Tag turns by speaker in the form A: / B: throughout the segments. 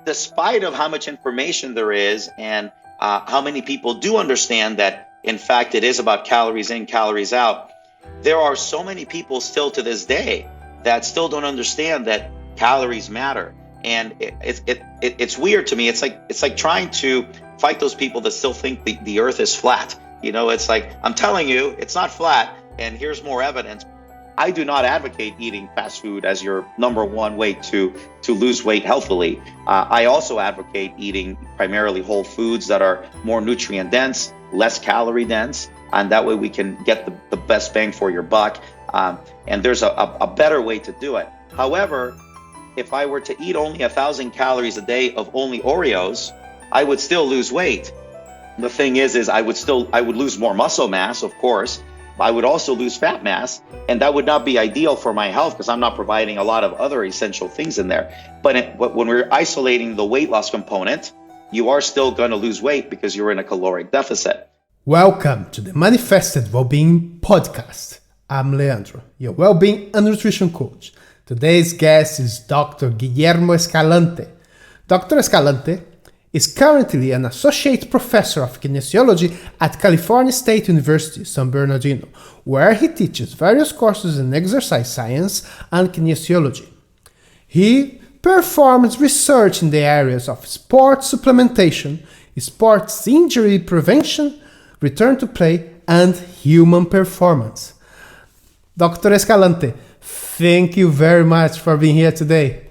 A: despite of how much information there is and how many people do understand that, in fact, it is about calories in, calories out, there are so many people still to this day that still don't understand that calories matter. And it's weird to me. It's like trying to fight those people that still think the earth is flat. You know, it's like, I'm telling you, it's not flat, and here's more evidence. I do not advocate eating fast food as your number one way to lose weight healthily. I also advocate eating primarily whole foods that are more nutrient dense, less calorie dense, and that way we can get the best bang for your buck. And there's a better way to do it. However, if I were to eat only 1,000 calories a day of only Oreos, I would still lose weight. The thing is I would lose more muscle mass, of course. I would also lose fat mass, and that would not be ideal for my health because I'm not providing a lot of other essential things in there. But when we're isolating the weight loss component, you are still going to lose weight because you're in a caloric deficit.
B: Welcome to the Manifested Wellbeing podcast. I'm Leandro, your Wellbeing and Nutrition Coach. Today's guest is Dr. Guillermo Escalante. Dr. Escalante is currently an Associate Professor of Kinesiology at California State University, San Bernardino, where he teaches various courses in exercise science and kinesiology. He performs research in the areas of sports supplementation, sports injury prevention, return to play, and human performance. Dr. Escalante, thank you very much for being here today.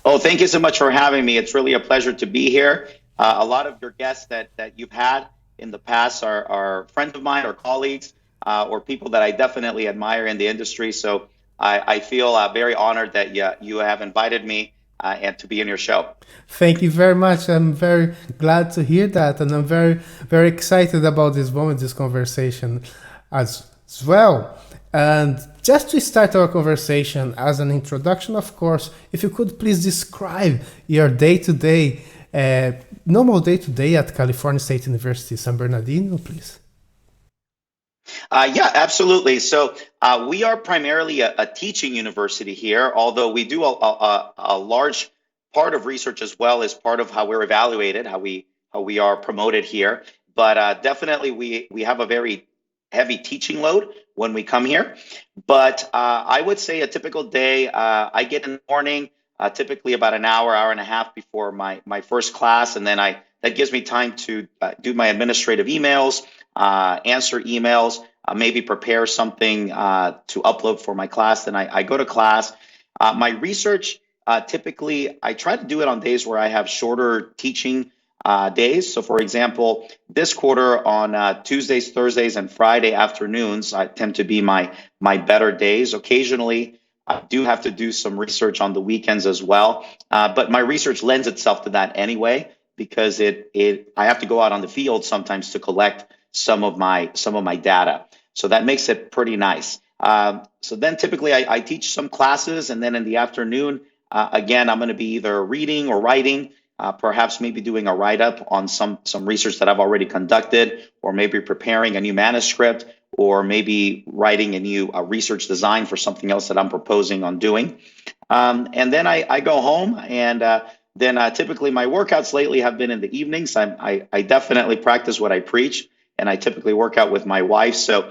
A: Oh, thank you so much for having me. It's really a pleasure to be here. A lot of your guests that you've had in the past are friends of mine or colleagues or people that I definitely admire in the industry. So I feel very honored that you have invited me and to be in your show.
B: Thank you very much. I'm very glad to hear that. And I'm very, very excited about this moment, this conversation as well. And just to start our conversation, as an introduction, of course, if you could please describe your day-to-day, normal day-to-day at California State University, San Bernardino, please.
A: Yeah, absolutely. So we are primarily a teaching university here, although we do a large part of research as well as part of how we're evaluated, how we are promoted here. But definitely we have a very heavy teaching load when we come here. But I would say a typical day, I get in the morning, typically about an hour and a half before my first class. And then that gives me time to do my administrative emails, answer emails, maybe prepare something to upload for my class. Then I go to class. My research, typically, I try to do it on days where I have shorter teaching days. So for example, this quarter on Tuesdays, Thursdays, and Friday afternoons, I tend to be my better days. Occasionally, I do have to do some research on the weekends as well. But my research lends itself to that anyway, because I have to go out on the field sometimes to collect some of my data. So that makes it pretty nice. So then typically I teach some classes, and then in the afternoon, again, I'm going to be either reading or writing. Perhaps maybe doing a write-up on some research that I've already conducted, or maybe preparing a new manuscript, or maybe writing a new research design for something else that I'm proposing on doing. And then I go home, and then typically my workouts lately have been in the evenings. I definitely practice what I preach, and I typically work out with my wife. So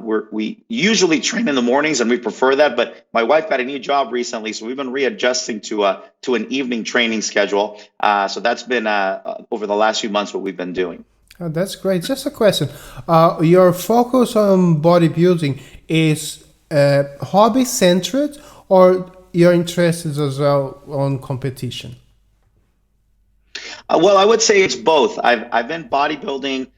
A: we usually train in the mornings, and we prefer that. But my wife got a new job recently, so we've been readjusting to an evening training schedule. So that's been over the last few months what we've been doing.
B: Oh, that's great. Just a question. Your focus on bodybuilding is hobby-centered, or your interest is as well on competition?
A: Well, I would say it's both. I've been bodybuilding.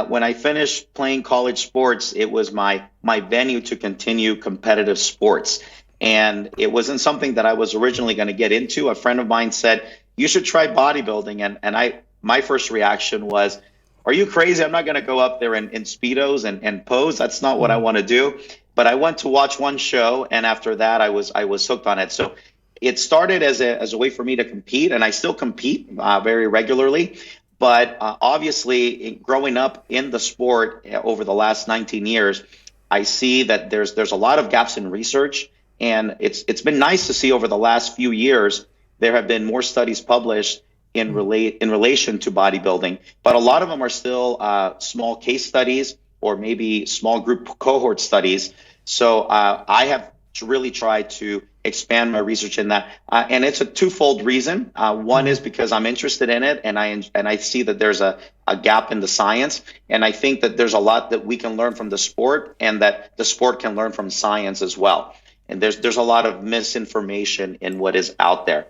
A: When I finished playing college sports, it was my venue to continue competitive sports. And it wasn't something that I was originally going to get into. A friend of mine said, you should try bodybuilding. And my first reaction was, are you crazy? I'm not going to go up there in Speedos and pose. That's not what I want to do. But I went to watch one show, and after that, I was hooked on it. So it started as a way for me to compete, and I still compete very regularly. But obviously, growing up in the sport over the last 19 years, I see that there's a lot of gaps in research, and it's been nice to see over the last few years there have been more studies published in relation to bodybuilding, but a lot of them are still small case studies or maybe small group cohort studies. So I have really tried to expand my research in that, and it's a twofold reason. One is because I'm interested in it, and I see that there's a gap in the science, and I think that there's a lot that we can learn from the sport, and that the sport can learn from science as well. And there's a lot of misinformation in what is out there,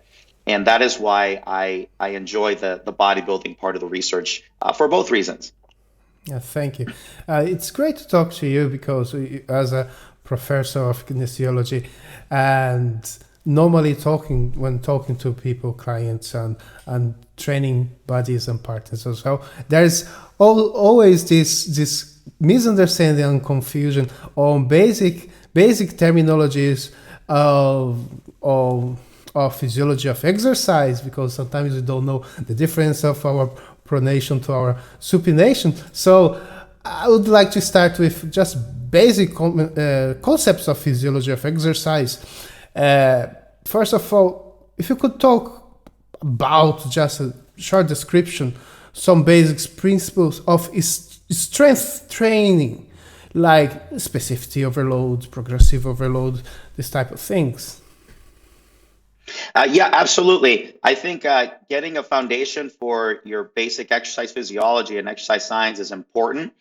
A: and that is why I enjoy the bodybuilding part of the research for both reasons.
B: Yeah, thank you. It's great to talk to you because as a professor of kinesiology, and normally when talking to people, clients, and training buddies and partners as well, there's always this misunderstanding and confusion on basic terminologies of physiology of exercise, because sometimes we don't know the difference of our pronation to our supination. So I would like to start with just basic concepts of physiology of exercise. First of all, if you could talk about, just a short description, some basic principles of strength training, like specificity overload, progressive overload, this type of things.
A: Yeah, absolutely. I think getting a foundation for your basic exercise physiology and exercise science is important.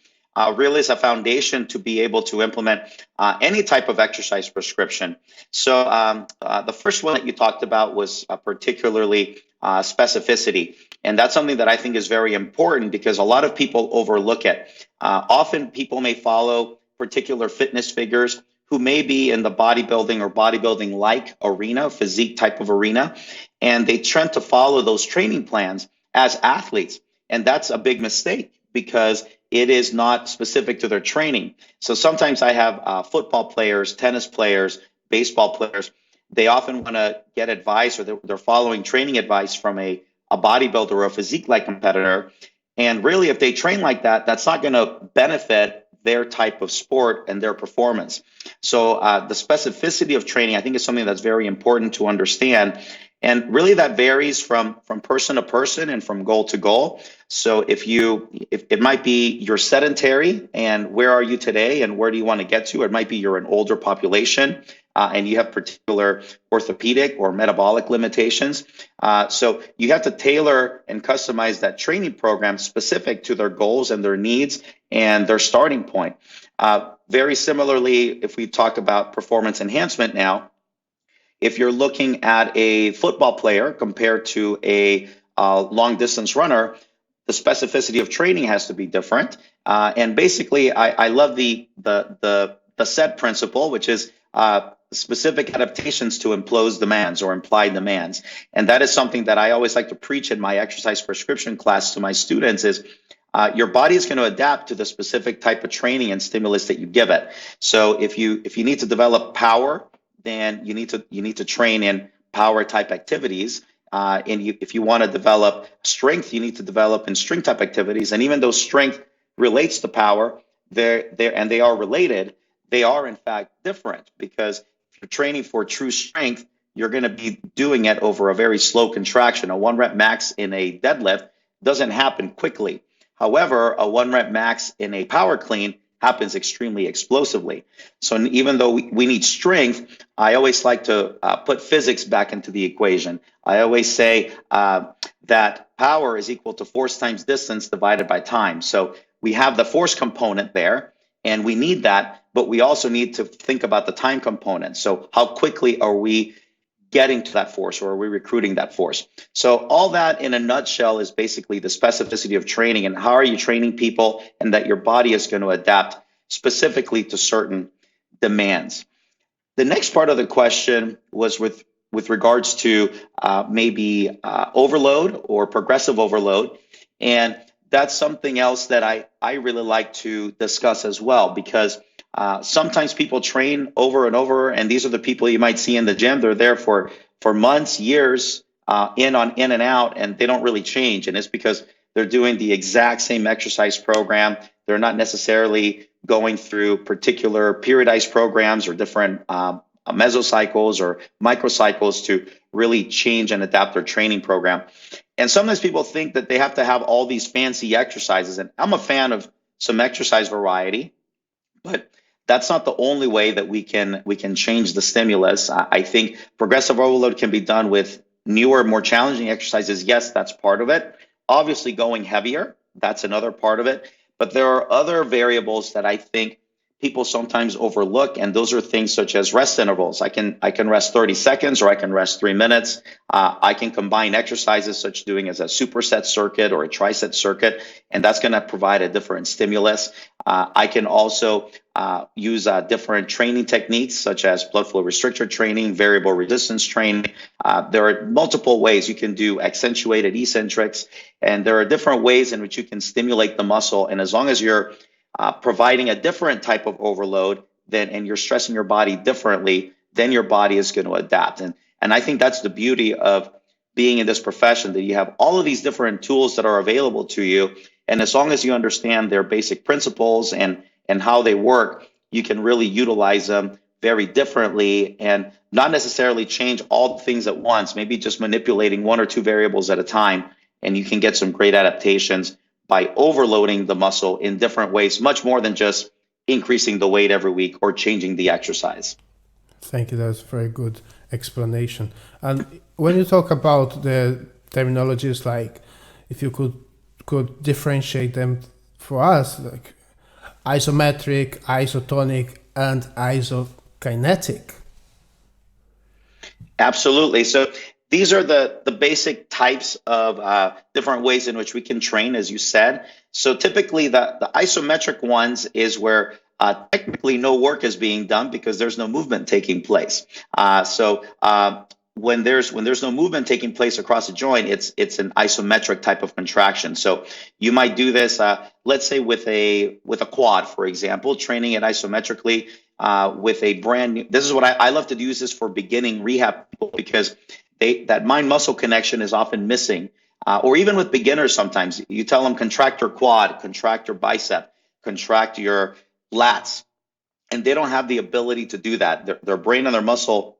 A: Really is a foundation to be able to implement any type of exercise prescription. So the first one that you talked about was particularly specificity. And that's something that I think is very important because a lot of people overlook it. Often people may follow particular fitness figures who may be in the bodybuilding or bodybuilding-like arena, physique type of arena, and they tend to follow those training plans as athletes. And that's a big mistake because it is not specific to their training. So sometimes I have football players, tennis players, baseball players. They often want to get advice, or they're following training advice from a bodybuilder or a physique-like competitor. And really, if they train like that, that's not going to benefit their type of sport and their performance. So the specificity of training, I think, is something that's very important to understand. And really that varies from person to person and from goal to goal. So if it might be you're sedentary and where are you today and where do you want to get to? It might be you're an older population and you have particular orthopedic or metabolic limitations. So you have to tailor and customize that training program specific to their goals and their needs and their starting point. Very similarly, if we talk about performance enhancement now, if you're looking at a football player compared to a long distance runner, the specificity of training has to be different. And basically, I love the SET principle, which is specific adaptations to imposed demands or implied demands. And that is something that I always like to preach in my exercise prescription class to my students is your body is going to adapt to the specific type of training and stimulus that you give it. So if you need to develop power, then you need to train in power type activities. If you want to develop strength, you need to develop in strength type activities. And even though strength relates to power, they are related, they are in fact different, because if you're training for true strength, you're going to be doing it over a very slow contraction. A 1 rep max in a deadlift doesn't happen quickly. However, a 1 rep max in a power clean happens extremely explosively. So even though we need strength, I always like to put physics back into the equation. I always say that power is equal to force times distance divided by time. So we have the force component there, and we need that, but we also need to think about the time component. So how quickly are we getting to that force, or are we recruiting that force? So all that in a nutshell is basically the specificity of training and how are you training people, and that your body is going to adapt specifically to certain demands. The next part of the question was with regards to maybe overload or progressive overload. And that's something else that I really like to discuss as well, because sometimes people train over and over, and these are the people you might see in the gym. They're there for months, years, in and out, and they don't really change. And it's because they're doing the exact same exercise program. They're not necessarily going through particular periodized programs or different mesocycles or microcycles to really change and adapt their training program. And sometimes people think that they have to have all these fancy exercises. And I'm a fan of some exercise variety, but that's not the only way that we can change the stimulus. I think progressive overload can be done with newer, more challenging exercises. Yes, that's part of it. Obviously, going heavier, that's another part of it. But there are other variables that I think people sometimes overlook, and those are things such as rest intervals. I can rest 30 seconds or I can rest 3 minutes. I can combine exercises such doing as a superset circuit or a triset circuit, and that's going to provide a different stimulus. I can also use different training techniques such as blood flow restrictor training, variable resistance training. There are multiple ways you can do accentuated eccentrics, and there are different ways in which you can stimulate the muscle. And as long as you're providing a different type of overload and you're stressing your body differently, then your body is going to adapt. And I think that's the beauty of being in this profession, that you have all of these different tools that are available to you. And as long as you understand their basic principles and how they work, you can really utilize them very differently and not necessarily change all the things at once, maybe just manipulating one or two variables at a time. And you can get some great adaptations by overloading the muscle in different ways, much more than just increasing the weight every week or changing the exercise.
B: Thank you. That's a very good explanation. And when you talk about the terminologies, like if you could differentiate them for us, like isometric, isotonic, and isokinetic.
A: Absolutely. So these are the basic types of different ways in which we can train, as you said. So typically the isometric ones is where technically no work is being done because there's no movement taking place. When there's no movement taking place across a joint, it's an isometric type of contraction. So you might do this, let's say with a quad, for example, training it isometrically with a brand new. This is what I love to use this for beginning rehab people, because that mind-muscle connection is often missing. Or even with beginners, sometimes you tell them contract your quad, contract your bicep, contract your lats, and they don't have the ability to do that. Their brain and their muscle,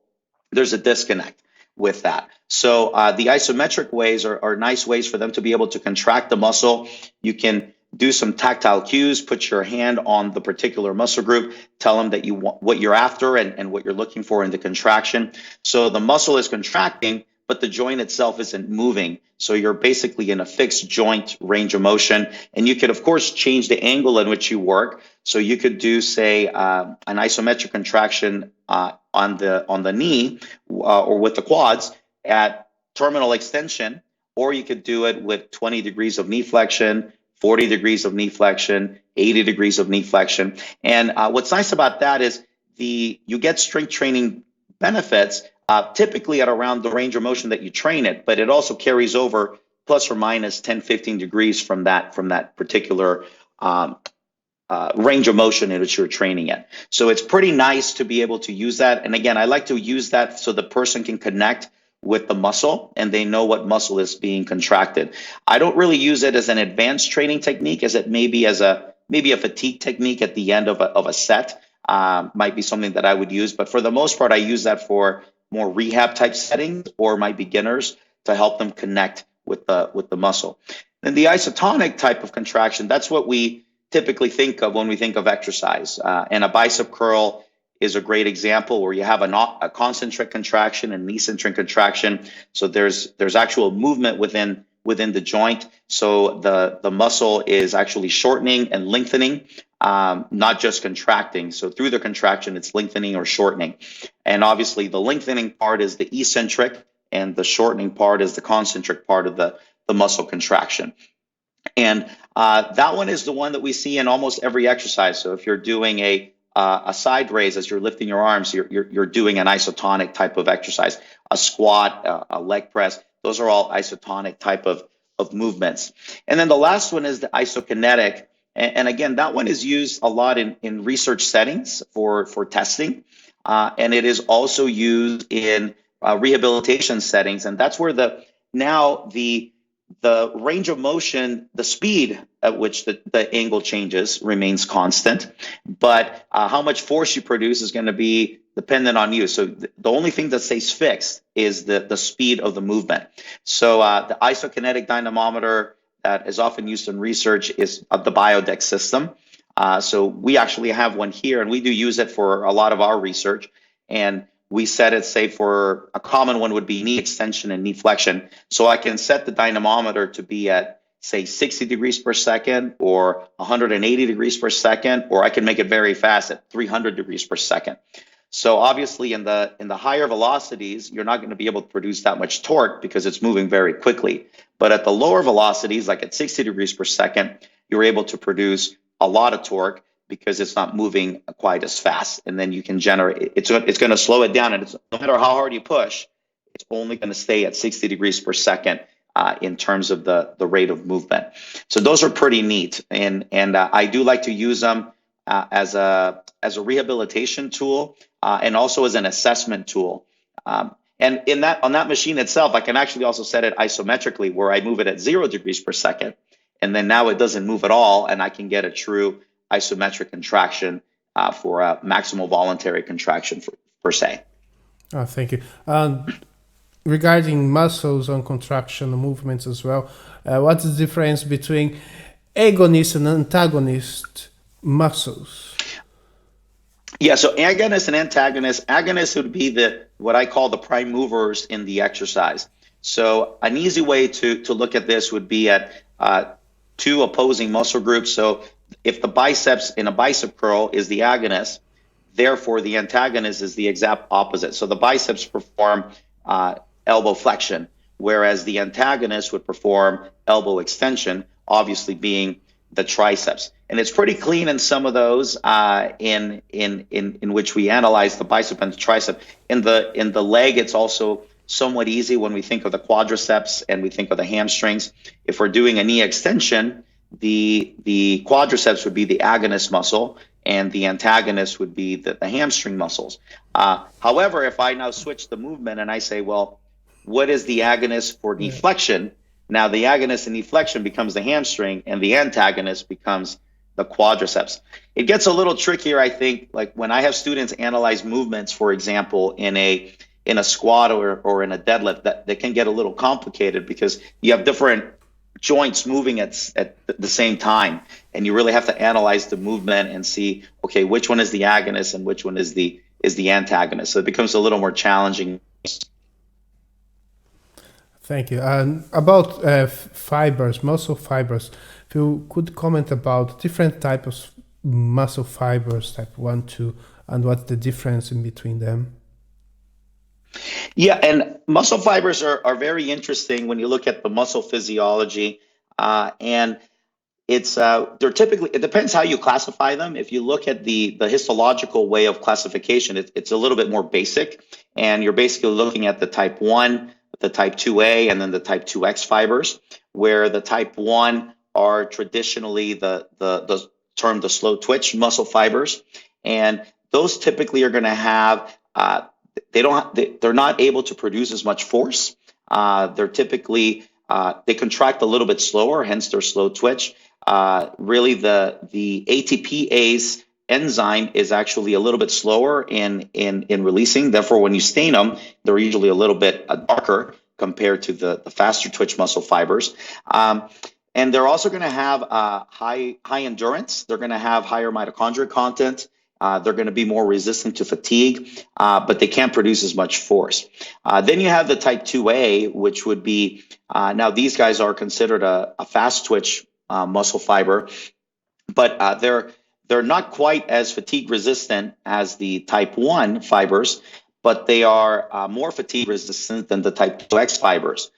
A: there's a disconnect with that. So the isometric ways are nice ways for them to be able to contract the muscle. You can do some tactile cues, put your hand on the particular muscle group, tell them that you want what you're after and what you're looking for in the contraction. So the muscle is contracting, but the joint itself isn't moving. So you're basically in a fixed joint range of motion. And you could, of course, change the angle in which you work. So you could do, say, an isometric contraction on the knee or with the quads at terminal extension, or you could do it with 20 degrees of knee flexion, 40 degrees of knee flexion, 80 degrees of knee flexion. And what's nice about that is you get strength training benefits typically at around the range of motion that you train it, but it also carries over plus or minus 10, 15 degrees from that particular range of motion in which you're training it. So it's pretty nice to be able to use that. And again, I like to use that so the person can connect with the muscle and they know what muscle is being contracted. I don't really use it as an advanced training technique, as it maybe a fatigue technique at the end of a set might be something that I would use. But for the most part, I use that for more rehab type settings or my beginners to help them connect with the muscle. And the isotonic type of contraction, that's what we typically think of when we think of exercise. And a bicep curl is a great example where you have a concentric contraction and an eccentric contraction. So there's actual movement within the joint. So the muscle is actually shortening and lengthening, not just contracting. So through the contraction, it's lengthening or shortening. And obviously the lengthening part is the eccentric and the shortening part is the concentric part of the muscle contraction. And that one is the one that we see in almost every exercise. So if you're doing a side raise as you're lifting your arms, you're doing an isotonic type of exercise. A squat, a leg press, those are all isotonic type of movements. And then the last one is the isokinetic. And again, that one is used a lot in research settings for testing. And it is also used in rehabilitation settings. And that's where the range of motion, the speed at which the angle changes remains constant, but how much force you produce is going to be dependent on you. So the only thing that stays fixed is the speed of the movement. So the isokinetic dynamometer that is often used in research is the Biodex system. So we actually have one here, and we do use it for a lot of our research. And we set it, say, for a common one would be knee extension and knee flexion. So I can set the dynamometer to be at, say, 60 degrees per second or 180 degrees per second, or I can make it very fast at 300 degrees per second. So obviously in the higher velocities, you're not going to be able to produce that much torque because it's moving very quickly. But at the lower velocities, like at 60 degrees per second, you're able to produce a lot of torque because it's not moving quite as fast. And then you can generate, it's going to slow it down. And no matter how hard you push, it's only going to stay at 60 degrees per second in terms of the rate of movement. So those are pretty neat. And I do like to use them as a rehabilitation tool and also as an assessment tool. And on that machine itself, I can actually also set it isometrically where I move it at 0 degrees per second. And then now it doesn't move at all, and I can get a true isometric contraction for a maximal voluntary contraction per se.
B: Oh, thank you. Regarding muscles and contraction movements as well, what's the difference between agonist and antagonist muscles?
A: Yeah, so agonist and antagonist. Agonist would be what I call the prime movers in the exercise. So an easy way to look at this would be at two opposing muscle groups. So if the biceps in a bicep curl is the agonist, therefore the antagonist is the exact opposite. So the biceps perform elbow flexion, whereas the antagonist would perform elbow extension, obviously being the triceps. And it's pretty clean in some of those in which we analyze the bicep and the tricep. In the leg, it's also somewhat easy when we think of the quadriceps and we think of the hamstrings. If we're doing a knee extension, the quadriceps would be the agonist muscle and the antagonist would be the hamstring muscles. However, if I now switch the movement and I say, well, what is the agonist for knee flexion? Now the agonist in knee flexion becomes the hamstring and the antagonist becomes the quadriceps. It gets a little trickier, I think, like when I have students analyze movements, for example, in a squat or in a deadlift, that can get a little complicated because you have different joints moving at the same time, and you really have to analyze the movement and see, okay, which one is the agonist and which one is the antagonist. So it becomes a little more challenging.
B: Thank you. And about fibers, muscle fibers, if you could comment about different types of muscle fibers, type 1, 2, and what's the difference in between them?
A: Yeah, and muscle fibers are very interesting when you look at the muscle physiology, and they're typically, it depends how you classify them. If you look at the histological way of classification, it's a little bit more basic, and you're basically looking at the type 1, the type 2A, and then the type 2X fibers, where the type 1 are traditionally the term the slow twitch muscle fibers, and those typically are going to have they're not able to produce as much force. They're typically they contract a little bit slower, hence their slow twitch. Really, the ATPase enzyme is actually a little bit slower in releasing. Therefore, when you stain them, they're usually a little bit darker compared to the faster twitch muscle fibers. And they're also going to have high endurance. They're going to have higher mitochondrial content. They're going to be more resistant to fatigue, but they can't produce as much force. Then you have the type 2A, which would be, now these guys are considered a fast twitch muscle fiber, but they're not quite as fatigue resistant as the type 1 fibers, but they are more fatigue resistant than the type 2X fibers.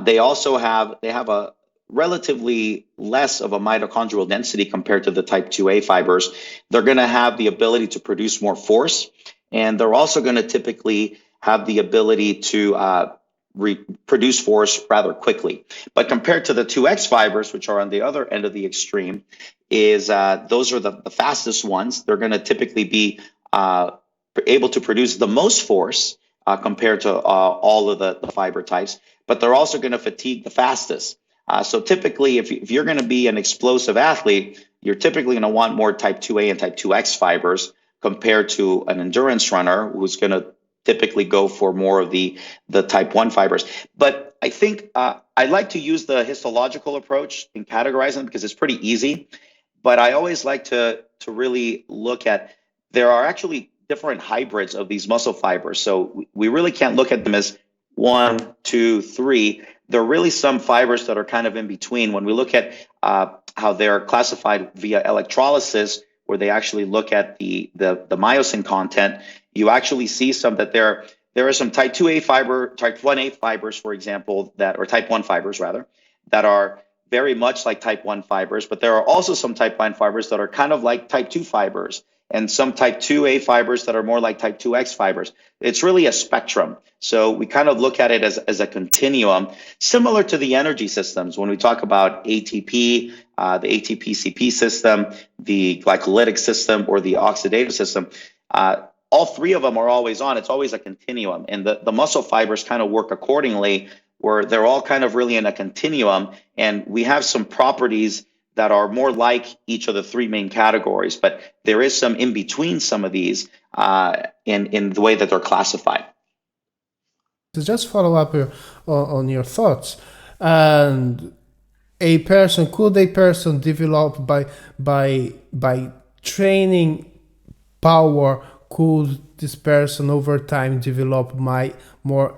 A: They have a relatively less of a mitochondrial density compared to the type 2A fibers. They're going to have the ability to produce more force, and they're also going to typically have the ability to produce force rather quickly. But compared to the 2X fibers, which are on the other end of the extreme, those are the fastest ones. They're going to typically be able to produce the most force compared to all of the fiber types, but they're also going to fatigue the fastest. So typically, if you're going to be an explosive athlete, you're typically going to want more type 2A and type 2X fibers compared to an endurance runner who's going to typically go for more of the type 1 fibers. But I think I like to use the histological approach in categorizing them because it's pretty easy. But I always like to really look at, there are actually different hybrids of these muscle fibers. So we really can't look at them as 1, 2, 3. There are really some fibers that are kind of in between. When we look at how they're classified via electrolysis, where they actually look at the myosin content, you actually see some that there are some type 2A fiber, type 1A fibers, for example, or type 1 fibers rather, that are very much like type 1 fibers, but there are also some type 1 fibers that are kind of like type 2 fibers, and some type 2A fibers that are more like type 2X fibers. It's really a spectrum. So we kind of look at it as a continuum, similar to the energy systems. When we talk about ATP, the ATP-CP system, the glycolytic system, or the oxidative system, all three of them are always on. It's always a continuum. And the muscle fibers kind of work accordingly, where they're all kind of really in a continuum. And we have some properties that are more like each of the three main categories, but there is some in between some of these in the way that they're classified.
B: To just follow up on your thoughts, and could a person develop by training power? Could this person over time develop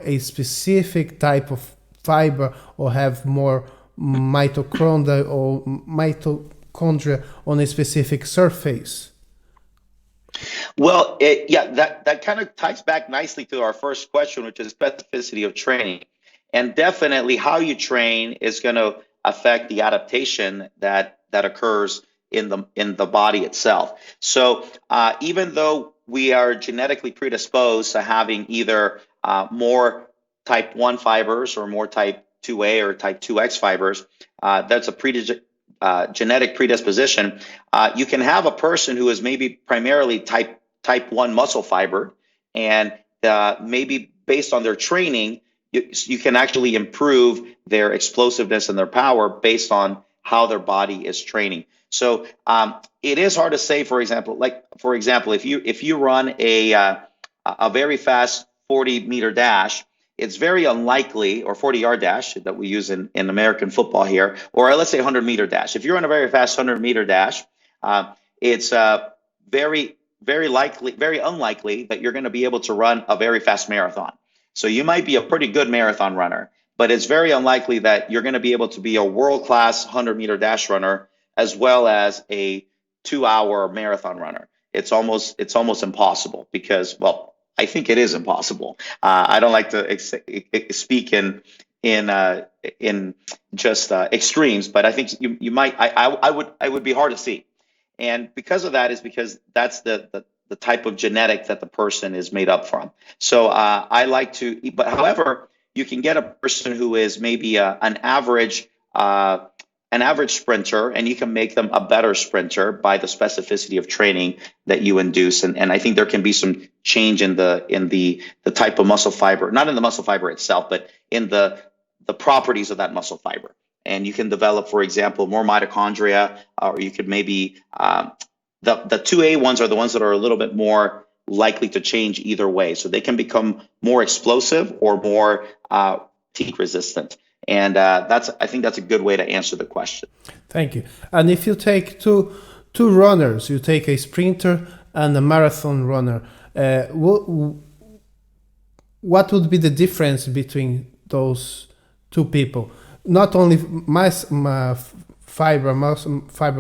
B: a specific type of fiber, or have more mitochondria on a specific surface?
A: Well, that kind of ties back nicely to our first question, which is specificity of training. And definitely how you train is going to affect the adaptation that occurs in the body itself. So even though we are genetically predisposed to having either more type 1 fibers or more type 2A or type 2X fibers, that's a genetic predisposition. You can have a person who is maybe primarily type 1 muscle fiber, and maybe based on their training, you can actually improve their explosiveness and their power based on how their body is training. So it is hard to say, for example, if you run a very fast 40-meter dash, it's very unlikely, or 40-yard dash that we use in American football here, or let's say 100-meter dash. If you're on a very fast 100-meter dash, it's very unlikely that you're going to be able to run a very fast marathon. So you might be a pretty good marathon runner, but it's very unlikely that you're going to be able to be a world-class 100-meter dash runner as well as a 2-hour marathon runner. It's almost impossible, because, well, I think it is impossible. I don't like to speak in just extremes, but I think you might. I would be hard to see, and because of that is because that's the type of genetic that the person is made up from. So I like to, but however, you can get a person who is maybe an average sprinter, and you can make them a better sprinter by the specificity of training that you induce. And I think there can be some change in the type of muscle fiber, not in the muscle fiber itself, but in the properties of that muscle fiber. And you can develop, for example, more mitochondria, or you could maybe, the 2A ones are the ones that are a little bit more likely to change either way. So they can become more explosive or more fatigue resistant. And I think that's a good way to answer the question.
B: Thank you. And if you take two runners, you take a sprinter and a marathon runner, what would be the difference between those two people? Not only fiber,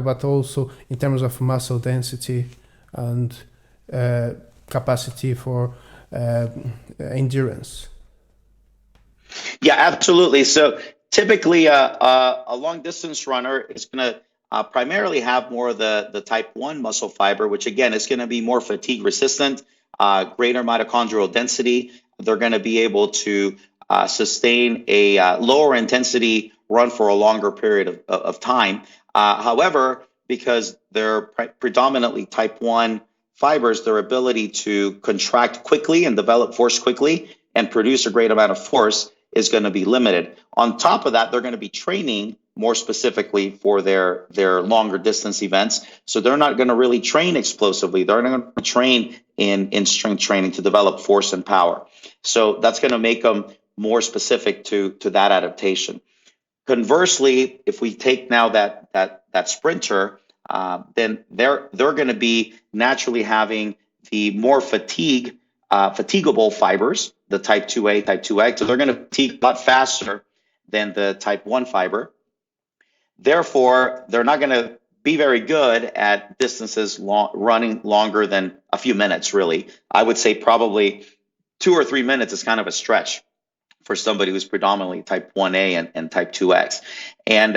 B: but also in terms of muscle density and capacity for endurance.
A: Yeah, absolutely. So typically, a long distance runner is going to primarily have more of the type 1 muscle fiber, which again is going to be more fatigue resistant, greater mitochondrial density. They're going to be able to sustain a lower intensity run for a longer period of time. However, because they're predominantly type 1 fibers, their ability to contract quickly and develop force quickly and produce a great amount of force is going to be limited. On top of that, they're going to be training more specifically for their longer distance events. So they're not going to really train explosively. They're not going to train in strength training to develop force and power. So that's going to make them more specific to that adaptation. Conversely, if we take now that sprinter, then they're going to be naturally having the more fatigable fibers, the type 2A, type 2X. So they're going to fatigue a lot faster than the type 1 fiber. Therefore, they're not going to be very good at distances running longer than a few minutes, really. I would say probably 2 or 3 minutes is kind of a stretch for somebody who's predominantly type 1A and type 2X. And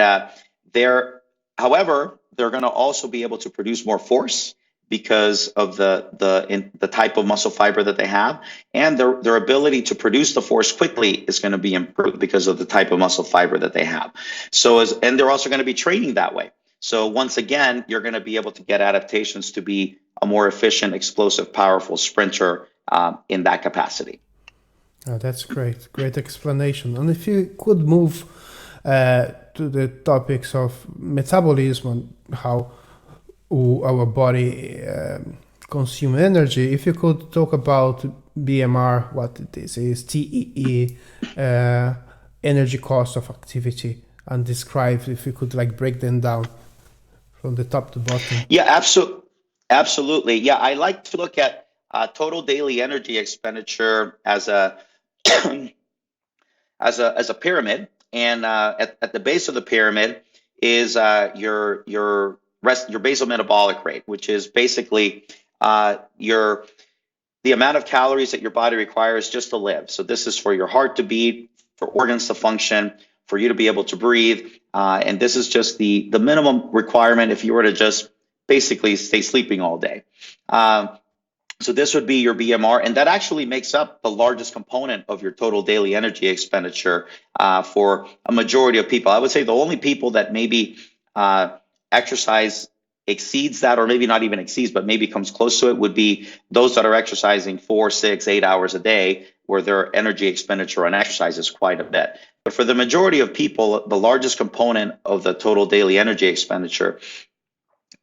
A: however, they're going to also be able to produce more force because of the type of muscle fiber that they have, and their ability to produce the force quickly is going to be improved because of the type of muscle fiber that they have. And they're also going to be training that way. So once again, you're going to be able to get adaptations to be a more efficient, explosive, powerful sprinter in that capacity.
B: Oh, that's great. Great explanation. And if you could move to the topics of metabolism and how our body consume energy, if you could talk about BMR, what it is TEE, energy cost of activity, and describe, if you could break them down from the top to bottom.
A: Yeah, absolutely. Yeah, I like to look at total daily energy expenditure as a as a pyramid, and at the base of the pyramid is your basal metabolic rate, which is basically the amount of calories that your body requires just to live. So this is for your heart to beat, for organs to function, for you to be able to breathe, and this is just the minimum requirement if you were to just basically stay sleeping all day. So this would be your BMR, and that actually makes up the largest component of your total daily energy expenditure for a majority of people. I would say the only people that maybe exercise exceeds that, or maybe not even exceeds, but maybe comes close to it, would be those that are exercising 4, 6, 8 hours a day, where their energy expenditure on exercise is quite a bit. But for the majority of people, the largest component of the total daily energy expenditure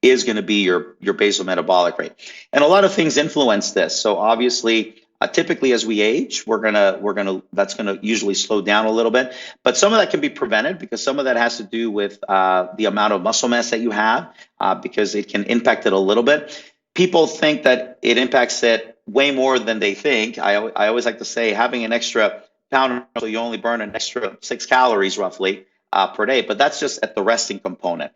A: is going to be your basal metabolic rate. And a lot of things influence this. So obviously, typically as we age, that's going to usually slow down a little bit. But some of that can be prevented, because some of that has to do with the amount of muscle mass that you have, because it can impact it a little bit. People think that it impacts it way more than they think. I always like to say, having an extra pound, so you only burn an extra 6 calories roughly per day, but that's just at the resting component.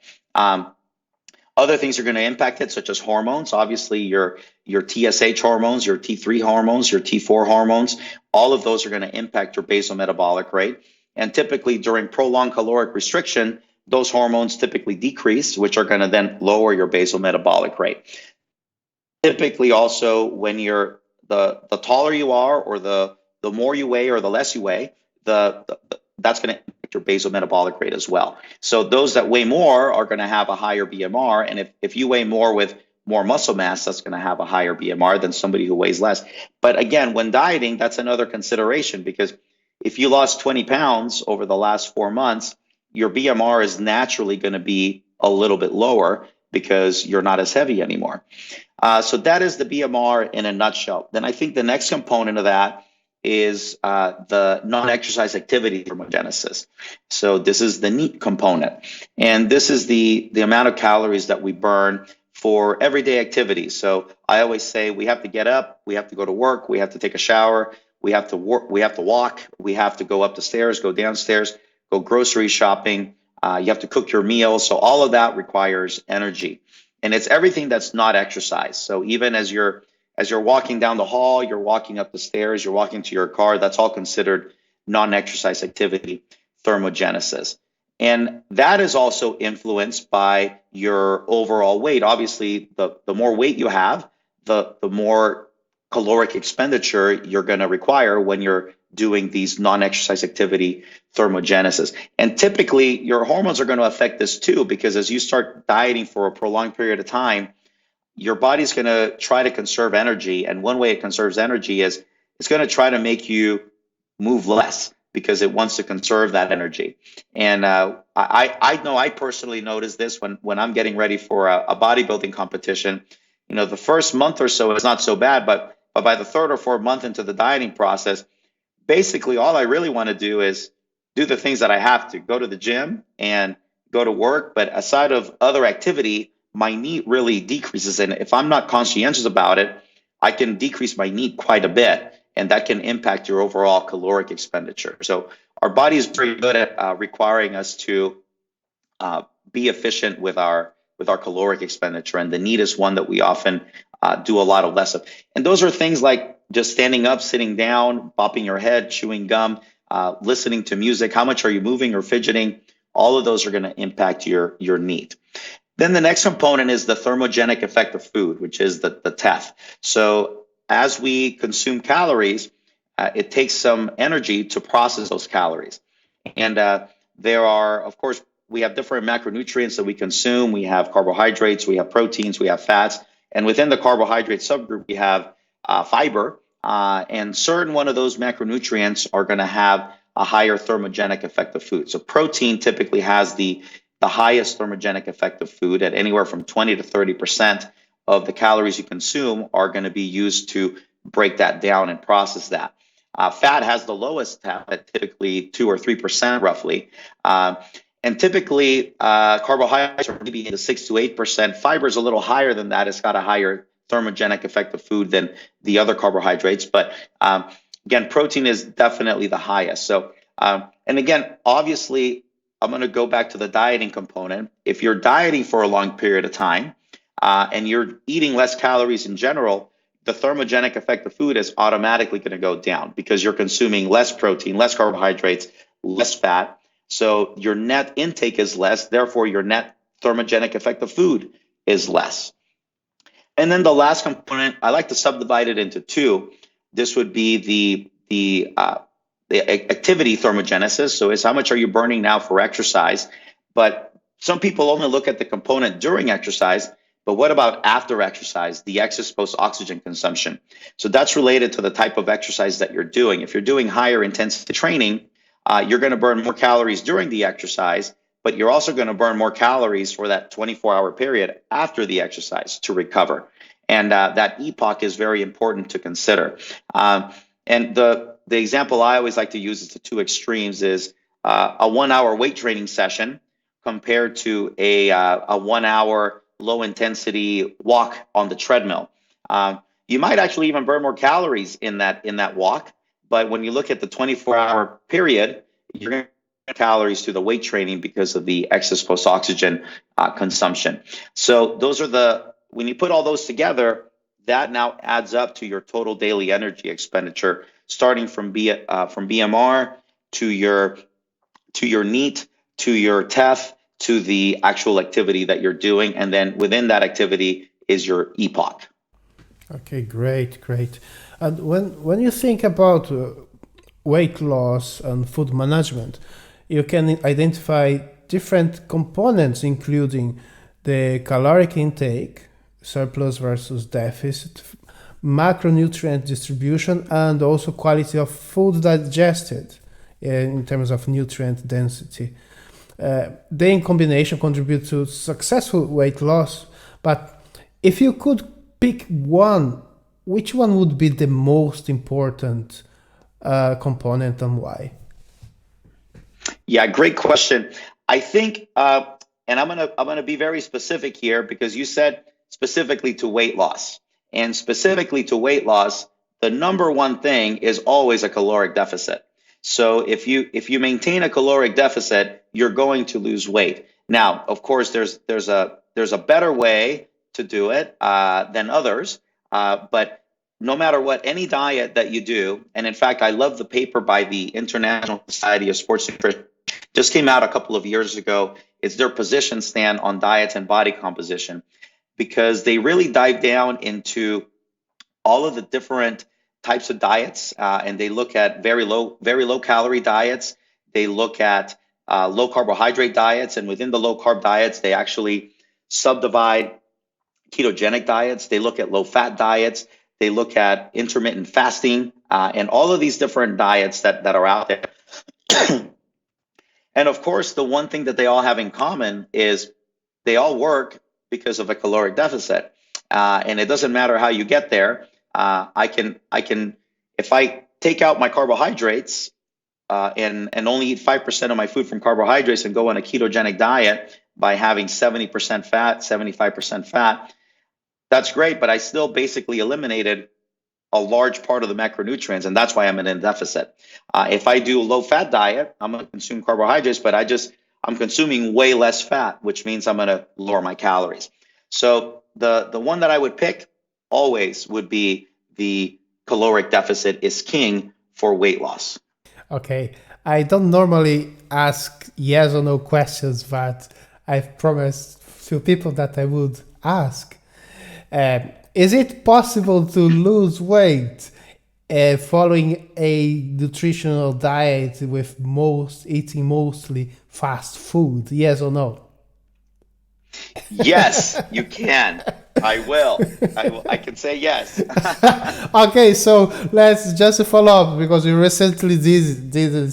A: Other things are going to impact it, such as hormones. Obviously, your TSH hormones, your T3 hormones, your T4 hormones, all of those are going to impact your basal metabolic rate. And typically during prolonged caloric restriction, those hormones typically decrease, which are going to then lower your basal metabolic rate. Typically also, when you're the taller you are, or the more you weigh or the less you weigh, that's going to impact your basal metabolic rate as well. So those that weigh more are going to have a higher BMR. And if you weigh more with more muscle mass, that's going to have a higher BMR than somebody who weighs less. But again, when dieting, that's another consideration, because if you lost 20 pounds over the last 4 months, your BMR is naturally going to be a little bit lower because you're not as heavy anymore. So that is the BMR in a nutshell. Then I think the next component of that is the non-exercise activity thermogenesis. So this is the NEAT component. And this is the amount of calories that we burn for everyday activities. So I always say we have to get up, we have to go to work, we have to take a shower, we have to work, we have to walk, we have to go up the stairs, go downstairs, go grocery shopping, you have to cook your meals. So all of that requires energy. And it's everything that's not exercise. So even as you're walking down the hall, you're walking up the stairs, you're walking to your car, that's all considered non-exercise activity thermogenesis. And that is also influenced by your overall weight. Obviously, the more weight you have, the more caloric expenditure you're going to require when you're doing these non-exercise activity thermogenesis. And typically, your hormones are going to affect this too, because as you start dieting for a prolonged period of time, your body's going to try to conserve energy. And one way it conserves energy is it's going to try to make you move less. because it wants to conserve that energy. And I know I personally notice this when I'm getting ready for a bodybuilding competition. The first month or so is not so bad, but by the third or fourth month into the dieting process, basically all I really want to do is do the things that I have to, go to the gym and go to work. But aside of other activity, my NEAT really decreases. And if I'm not conscientious about it, I can decrease my NEAT quite a bit, and that can impact your overall caloric expenditure. So our body is very good at requiring us to be efficient with our caloric expenditure, and the NEAT is one that we often do a lot of less of. And those are things like just standing up, sitting down, bopping your head, chewing gum, listening to music. How much are you moving or fidgeting? All of those are going to impact your NEAT. Then the next component is the thermogenic effect of food, which is the TEF. So as we consume calories, it takes some energy to process those calories. And there are, of course, we have different macronutrients that we consume. We have carbohydrates, we have proteins, we have fats. And within the carbohydrate subgroup, we have fiber. And certain one of those macronutrients are going to have a higher thermogenic effect of food. So protein typically has the highest thermogenic effect of food at anywhere from 20 to 30% of the calories you consume are going to be used to break that down and process that. Fat has the lowest at typically 2 or 3% roughly. And typically carbohydrates are maybe in the 6 to 8%. Fiber is a little higher than that. It's got a higher thermogenic effect of food than the other carbohydrates. But again, protein is definitely the highest. So, and again, obviously, I'm going to go back to the dieting component. If you're dieting for a long period of time and you're eating less calories in general, the thermogenic effect of food is automatically going to go down because you're consuming less protein, less carbohydrates, less fat. So your net intake is less. Therefore, your net thermogenic effect of food is less. And then the last component, I like to subdivide it into two. This would be the activity thermogenesis. So it's how much are you burning now for exercise? But some people only look at the component during exercise. But what about after exercise, the excess post-oxygen consumption? So that's related to the type of exercise that you're doing. If you're doing higher intensity training, you're going to burn more calories during the exercise, but you're also going to burn more calories for that 24-hour period after the exercise to recover. And that epoch is very important to consider. And the example I always like to use is the two extremes is a 1 hour weight training session compared to a 1 hour low intensity walk on the treadmill. You might actually even burn more calories in that walk, but when you look at the 24-hour period, you're going to burn calories through the weight training because of the excess post-oxygen consumption. So those are when you put all those together, that now adds up to your total daily energy expenditure, starting from BMR to your NEAT to your TEF to the actual activity that you're doing, and then within that activity is your epoch.
B: Okay, great. And when you think about weight loss and food management, you can identify different components, including the caloric intake, surplus versus deficit, macronutrient distribution, and also quality of food digested in terms of nutrient density. They in combination contribute to successful weight loss. But if you could pick one, which one would be the most important component and why?
A: Yeah, great question. I think, and I'm gonna be very specific here because you said specifically to weight loss, and specifically to weight loss, the number one thing is always a caloric deficit. So if you maintain a caloric deficit, you're going to lose weight. Now, of course, there's a better way to do it than others, but no matter what, any diet that you do, and in fact, I love the paper by the International Society of Sports Nutrition, just came out a couple of years ago. It's their position stand on diets and body composition, because they really dive down into all of the different types of diets, and they look at very low calorie diets. They look at low carbohydrate diets, and within the low carb diets, they actually subdivide ketogenic diets. They look at low fat diets. They look at intermittent fasting, and all of these different diets that are out there. And of course, the one thing that they all have in common is they all work because of a caloric deficit. And it doesn't matter how you get there. If I take out my carbohydrates and only eat 5% of my food from carbohydrates and go on a ketogenic diet by having 70% fat, 75% fat, that's great. But I still basically eliminated a large part of the macronutrients, and that's why I'm in a deficit. If I do a low-fat diet, I'm going to consume carbohydrates, but I'm consuming way less fat, which means I'm going to lower my calories. So the one that I would pick always would be the caloric deficit is king for weight loss.
B: Okay, I don't normally ask yes or no questions, but I've promised few people that I would ask. Is it possible to lose weight following a nutritional diet with eating mostly fast food? Yes or no?
A: Yes, you can. I will. I can say yes.
B: Okay, so let's just follow up, because we recently did an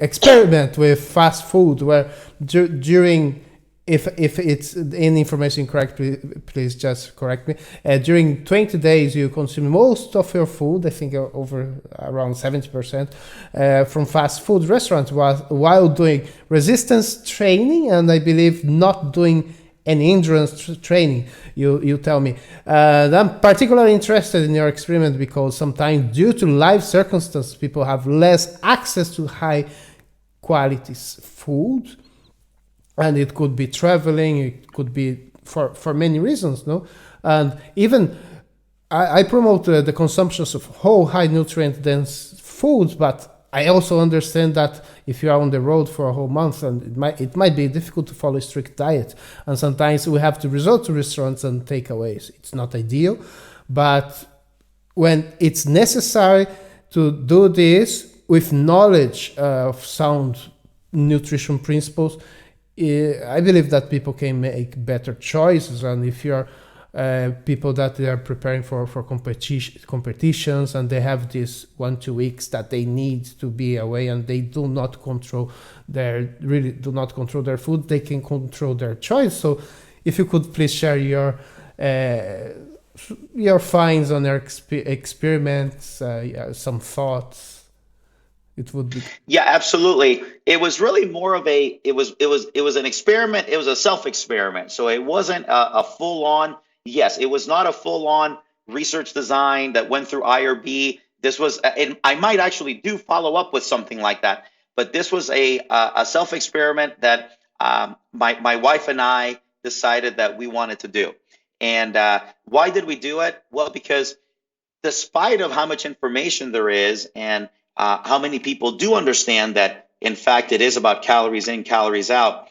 B: experiment with fast food where during, if it's any information correct, please just correct me. During 20 days, you consume most of your food, I think over around 70%, from fast food restaurants, while doing resistance training, and I believe not doing any endurance training. You tell me. I'm particularly interested in your experiment because sometimes, due to life circumstances, people have less access to high quality food. And it could be traveling, it could be for many reasons, no? And even I promote the consumption of whole high nutrient dense foods, but I also understand that if you are on the road for a whole month, and it might be difficult to follow a strict diet, and sometimes we have to resort to restaurants and takeaways. It's not ideal, but when it's necessary to do this with knowledge of sound nutrition principles, I believe that people can make better choices. And if you're people that they are preparing for competitions, and they have this 1-2 weeks that they need to be away, and they do not control their food, they can control their choice. So if you could please share your finds on your experiments, some thoughts. It would be.
A: Yeah, absolutely. It was really more of it was an experiment. It was a self-experiment. So it wasn't a full-on, yes, it was not a full-on research design that went through IRB. This was, and I might actually do follow up with something like that, but this was a self-experiment that my wife and I decided that we wanted to do. And why did we do it? Well, because despite of how much information there is, and how many people do understand that, in fact, it is about calories in, calories out,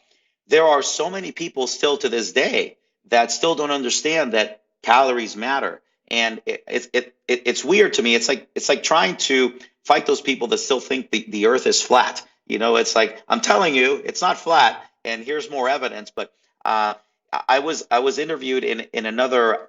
A: there are so many people still to this day that still don't understand that calories matter. And it's weird to me. It's like trying to fight those people that still think the earth is flat. You know, it's like, I'm telling you, it's not flat, and here's more evidence. But I was interviewed in another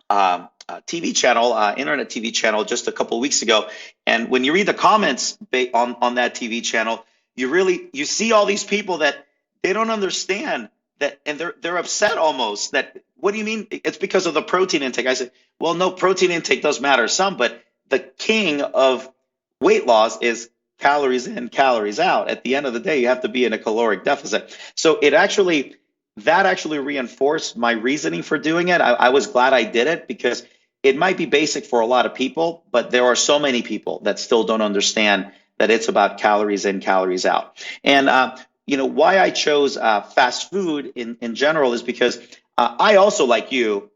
A: TV channel, internet TV channel, just a couple of weeks ago. And when you read the comments on that TV channel, you see all these people that they don't understand that, and they're upset almost that, what do you mean? It's because of the protein intake. I said, well, no, protein intake does matter some, but the king of weight loss is calories in, calories out. At the end of the day, you have to be in a caloric deficit. So that actually reinforced my reasoning for doing it. I was glad I did it, because it might be basic for a lot of people, but there are so many people that still don't understand that it's about calories in, calories out. And why I chose fast food in general is because I also, like you,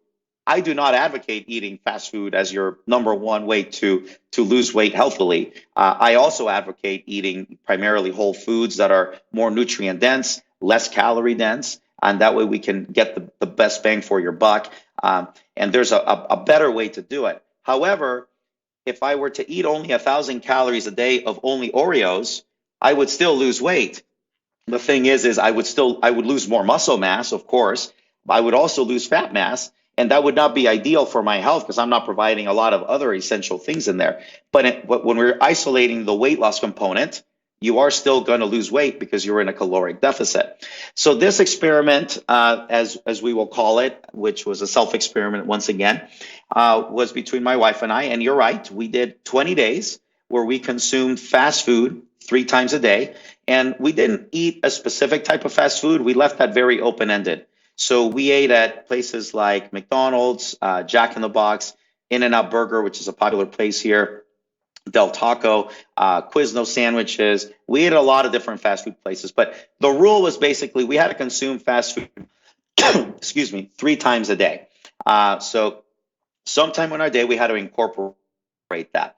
A: I do not advocate eating fast food as your number one way to lose weight healthily. I also advocate eating primarily whole foods that are more nutrient dense, less calorie dense, and that way we can get the best bang for your buck. And there's a better way to do it. However, if I were to eat only 1,000 calories a day of only Oreos, I would still lose weight. The thing is I would lose more muscle mass, of course. I would also lose fat mass. And that would not be ideal for my health because I'm not providing a lot of other essential things in there. But when we're isolating the weight loss component, you are still going to lose weight because you're in a caloric deficit. So this experiment, as we will call it, which was a self-experiment once again, was between my wife and I. And you're right, we did 20 days where we consumed fast food 3 times a day. And we didn't eat a specific type of fast food. We left that very open-ended. So we ate at places like McDonald's, Jack in the Box, In-N-Out Burger, which is a popular place here, Del Taco, Quiznos sandwiches. We ate at a lot of different fast food places. But the rule was basically we had to consume fast food, excuse me, 3 times a day. So sometime in our day, we had to incorporate that.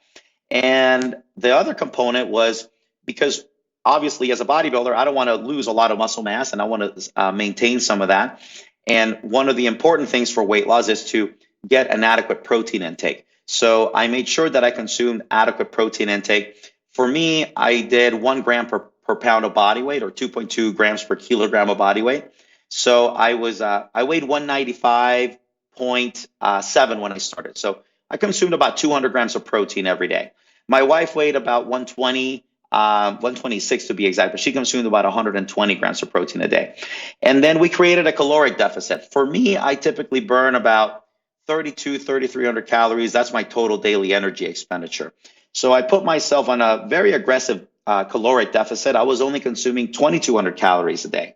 A: And the other component was because obviously as a bodybuilder, I don't want to lose a lot of muscle mass and I want to maintain some of that. And one of the important things for weight loss is to get an adequate protein intake. So I made sure that I consumed adequate protein intake. For me, I did 1 gram per pound of body weight or 2.2 grams per kilogram of body weight. So I weighed 195.7 when I started. So I consumed about 200 grams of protein every day. My wife weighed about 120, 126 to be exact, but she consumed about 120 grams of protein a day. And then we created a caloric deficit. For me, I typically burn about 3,300 calories. That's my total daily energy expenditure. So I put myself on a very aggressive caloric deficit. I was only consuming 2,200 calories a day.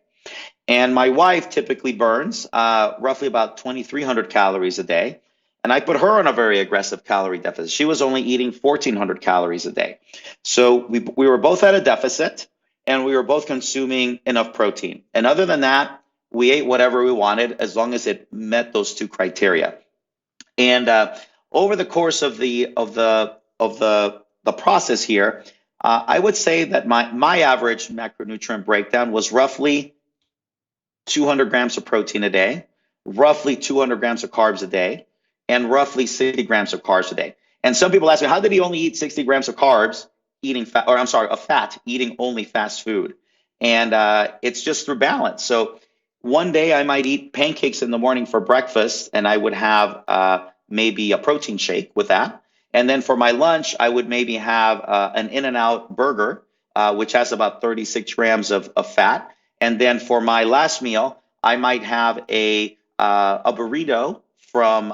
A: And my wife typically burns roughly about 2,300 calories a day. And I put her on a very aggressive calorie deficit. She was only eating 1,400 calories a day. So we were both at a deficit and we were both consuming enough protein. And other than that, we ate whatever we wanted as long as it met those 2 criteria. And over the course of the process here, I would say that my average macronutrient breakdown was roughly 200 grams of protein a day, roughly 200 grams of carbs a day, and roughly 60 grams of carbs a day. And some people ask me, how did he only eat 60 grams of carbs of fat, eating only fast food? And it's just through balance. So one day I might eat pancakes in the morning for breakfast, and I would have maybe a protein shake with that. And then for my lunch, I would maybe have an In-N-Out burger, which has about 36 grams of fat. And then for my last meal, I might have a burrito from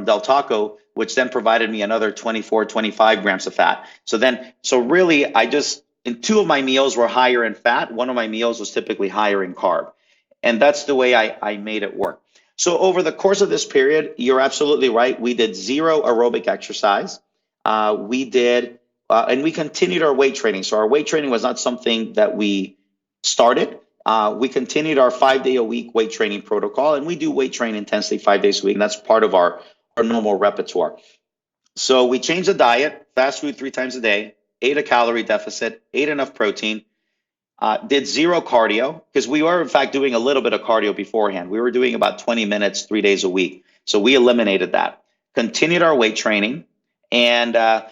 A: Del Taco, which then provided me another 24, 25 grams of fat. So really, in 2 of my meals were higher in fat. 1 of my meals was typically higher in carb. And that's the way I made it work. So over the course of this period, you're absolutely right. We did 0 aerobic exercise. And we continued our weight training. So our weight training was not something that we started. We continued our 5-day-a-week weight training protocol, and we do weight train intensely 5 days a week, and that's part of our normal repertoire. So we changed the diet, fast food 3 times a day, ate a calorie deficit, ate enough protein, did 0 cardio, because we were in fact doing a little bit of cardio beforehand. We were doing about 20 minutes 3 days a week. So we eliminated that, continued our weight training, and the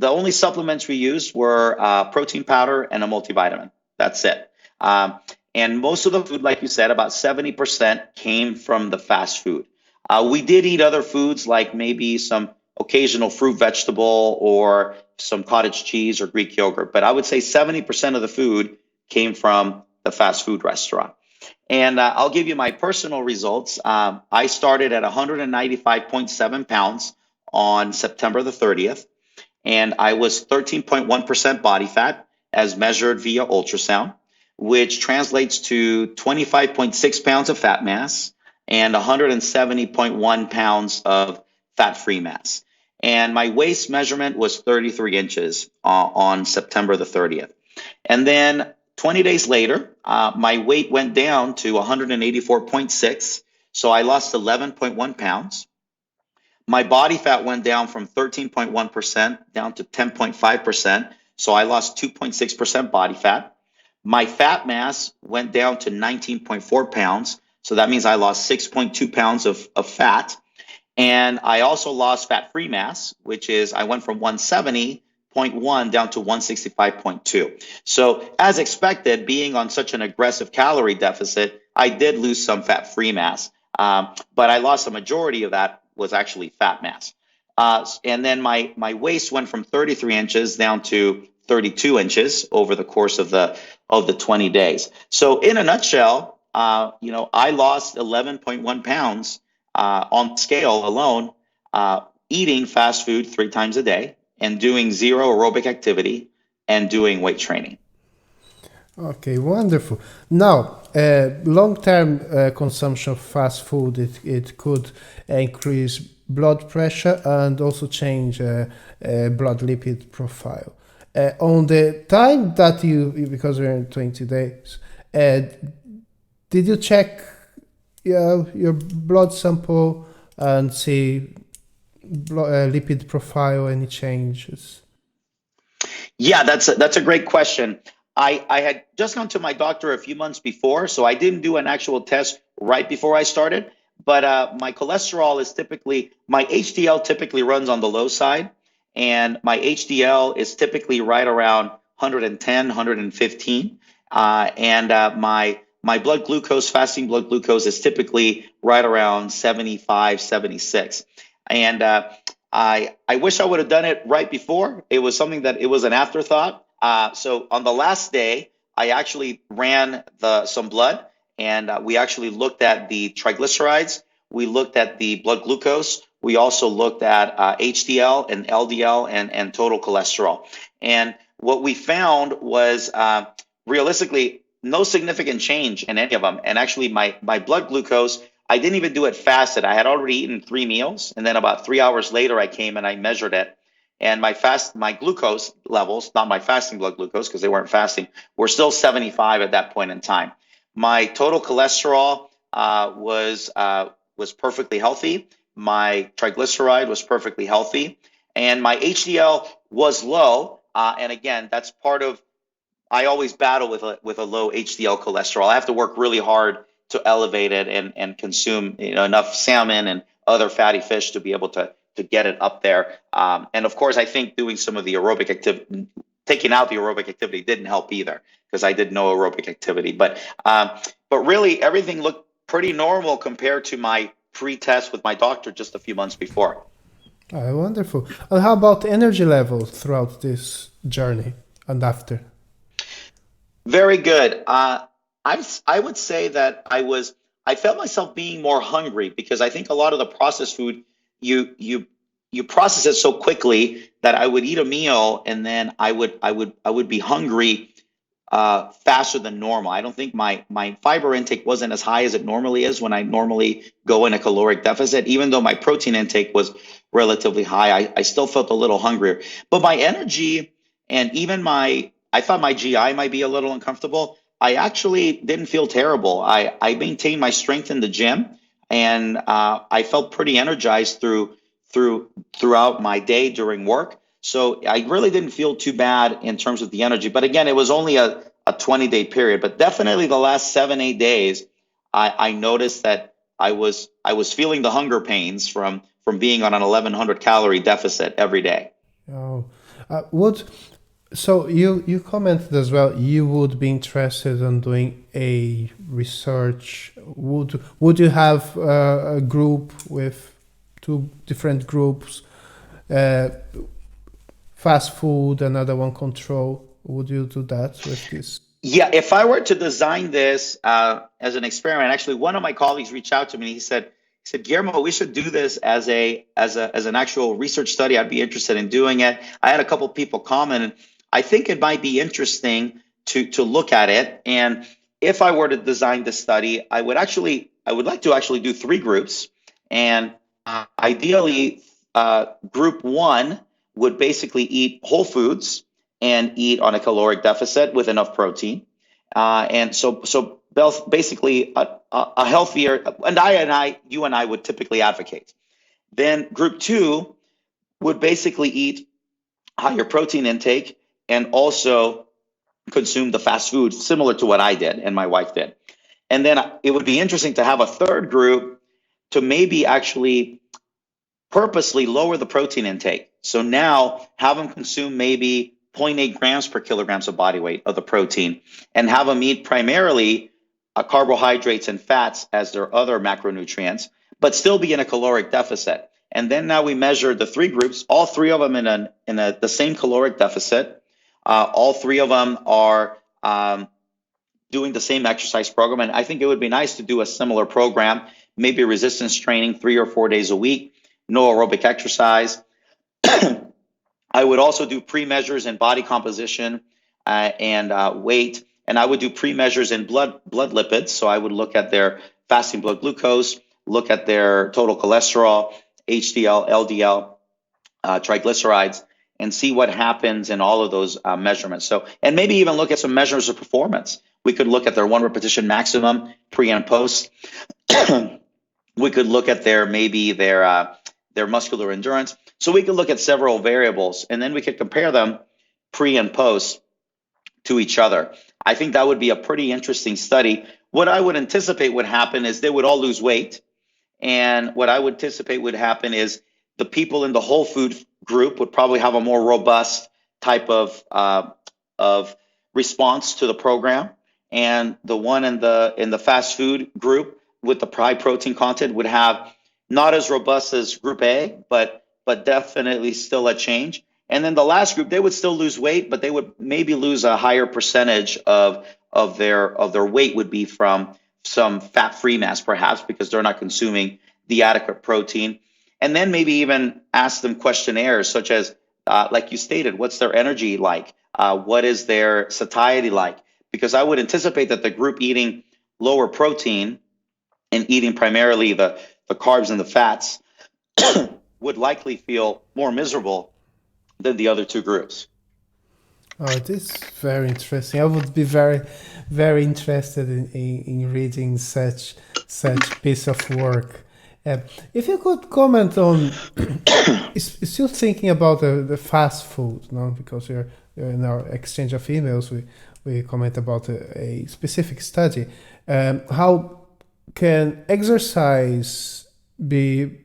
A: only supplements we used were protein powder and a multivitamin. That's it. And most of the food, like you said, about 70% came from the fast food. We did eat other foods like maybe some occasional fruit, vegetable, or some cottage cheese or Greek yogurt. But I would say 70% of the food came from the fast food restaurant. And I'll give you my personal results. I started at 195.7 pounds on September the 30th, and I was 13.1% body fat as measured via ultrasound, which translates to 25.6 pounds of fat mass and 170.1 pounds of fat-free mass. And my waist measurement was 33 inches on September the 30th. And then 20 days later, my weight went down to 184.6, so I lost 11.1 pounds. My body fat went down from 13.1% down to 10.5%, so I lost 2.6% body fat. My fat mass went down to 19.4 pounds, so that means I lost 6.2 pounds of fat. And I also lost fat-free mass, which is I went from 170.1 down to 165.2. So as expected, being on such an aggressive calorie deficit, I did lose some fat-free mass. But I lost the majority of that was actually fat mass. And then my waist went from 33 inches down to 32 inches over the course of the 20 days. So in a nutshell, I lost 11.1 pounds on scale alone, eating fast food 3 times a day and doing zero aerobic activity and doing weight training.
B: Okay, wonderful. Now, long-term consumption of fast food, it could increase blood pressure and also change blood lipid profile. On the time that because we're in 20 days, did you check your blood sample and see lipid profile, any changes?
A: Yeah, that's a great question. I had just gone to my doctor a few months before, so I didn't do an actual test right before I started. But my cholesterol is my HDL typically runs on the low side, and my HDL is typically right around 110, 115. My blood glucose, fasting blood glucose, is typically right around 75, 76. And I wish I would have done it right before. It was something that it was an afterthought. So on the last day, I actually ran some blood, and we actually looked at the triglycerides. We looked at the blood glucose. We also looked at HDL and LDL and total cholesterol. And what we found was realistically no significant change in any of them. And actually, my blood glucose, I didn't even do it fasted. I had already eaten 3 meals, and then about 3 hours later, I came and I measured it. And my glucose levels, not my fasting blood glucose because they weren't fasting, were still 75 at that point in time. My total cholesterol was perfectly healthy. My triglyceride was perfectly healthy, and my HDL was low. And again, that's part of. I always battle with a low HDL cholesterol. I have to work really hard to elevate it and consume enough salmon and other fatty fish to be able to get it up there. And of course, I think doing some of the aerobic activity, taking out the aerobic activity, didn't help either because I did no aerobic activity. But really, everything looked pretty normal compared to my pre-test with my doctor just a few months before.
B: Oh, wonderful. And how about energy levels throughout this journey and after?
A: Very good. I would say that I felt myself being more hungry because I think a lot of the processed food, you process it so quickly that I would eat a meal and then I would be hungry faster than normal. I don't think my fiber intake wasn't as high as it normally is when I normally go in a caloric deficit. Even though my protein intake was relatively high, I still felt a little hungrier. But my energy and even I thought my GI might be a little uncomfortable. I actually didn't feel terrible. I maintained my strength in the gym, and I felt pretty energized throughout my day during work. So I really didn't feel too bad in terms of the energy. But again, it was only a 20-day period. But definitely the last 7-8 days, I noticed that I was feeling the hunger pains from being on an 1,100 calorie deficit every day.
B: Oh, so you commented as well, you would be interested in doing a research. Would you have a group with 2 different groups, fast food, another one control? Would you do that with this?
A: Yeah, if I were to design this as an experiment, actually one of my colleagues reached out to me. He said, Guillermo, we should do this as an actual research study. I'd be interested in doing it. I had a couple people comment. I think it might be interesting to look at it. And if I were to design the study, I would like to actually do 3 groups. And ideally, group 1 would basically eat whole foods and eat on a caloric deficit with enough protein. And so basically a healthier, you and I would typically advocate. Then group 2 would basically eat higher protein intake and also consume the fast food similar to what I did and my wife did. And then it would be interesting to have a 3rd group to maybe actually purposely lower the protein intake. So now have them consume maybe 0.8 grams per kilograms of body weight of the protein and have them eat primarily carbohydrates and fats as their other macronutrients, but still be in a caloric deficit. And then now we measured the three groups, all three of them in the same caloric deficit. All three of them are doing the same exercise program. And I think it would be nice to do a similar program, maybe resistance training 3 or 4 days a week, no aerobic exercise. I would also do pre-measures in body composition and weight. And I would do pre-measures in blood lipids. So I would look at their fasting blood glucose, look at their total cholesterol, HDL, LDL, triglycerides, and see what happens in all of those measurements. So, and maybe even look at some measures of performance. We could look at their 1 repetition maximum pre and post. We could look at their muscular endurance. So we could look at several variables, and then we could compare them pre and post to each other. I think that would be a pretty interesting study. What I would anticipate would happen is they would all lose weight. And what I would anticipate would happen is the people in the whole food group would probably have a more robust type of response to the program. And the one in the fast food group with the high protein content would have not as robust as group A, but definitely still a change. And then the last group, they would still lose weight, but they would maybe lose a higher percentage of their weight would be from some fat-free mass, perhaps, because they're not consuming the adequate protein. And then maybe even ask them questionnaires such as, like you stated, what's their energy like? What is their satiety like? Because I would anticipate that the group eating lower protein and eating primarily the carbs and the fats would likely feel more miserable than the other two groups.
B: Oh, it is very interesting. I would be very, very interested in reading such piece of work. If you could comment on, still thinking about the fast food, no? Because you're in our exchange of emails, we comment about a specific study. How can exercise be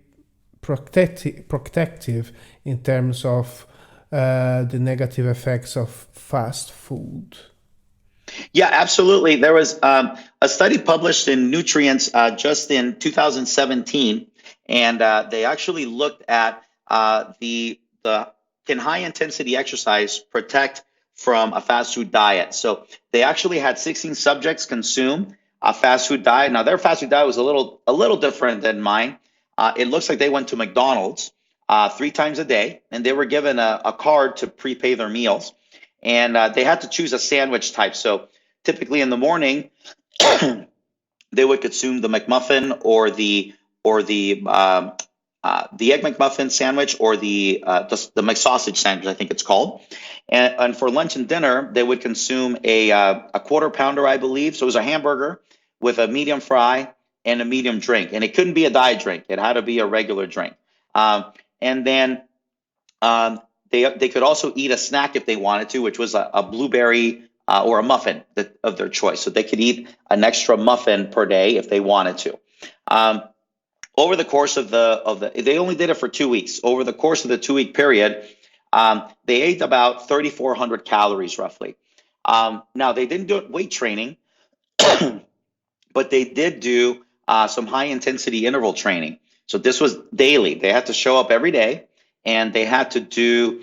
B: protective in terms of the negative effects of fast food?
A: Yeah, absolutely. There was a study published in Nutrients just in 2017, and they actually looked at can high intensity exercise protect from a fast food diet. So they actually had 16 subjects consume a fast food diet. Now their fast food diet was a little different than mine. It looks like they went to McDonald's 3 times a day, and they were given a card to prepay their meals. And they had to choose a sandwich type. So typically in the morning, they would consume the McMuffin or the Egg McMuffin sandwich or the McSausage sandwich, I think it's called. And for lunch and dinner, they would consume a quarter pounder, I believe. So it was a hamburger with a medium fry and a medium drink. And it couldn't be a diet drink. It had to be a regular drink. And then they could also eat a snack if they wanted to, which was a blueberry or a muffin of their choice. So they could eat an extra muffin per day if they wanted to. Over the course of they only did it for 2 weeks. Over the course of the 2-week period, they ate about 3,400 calories roughly. Now they didn't do weight training, but they did do some high intensity interval training. So this was daily. They had to show up every day, and they had to do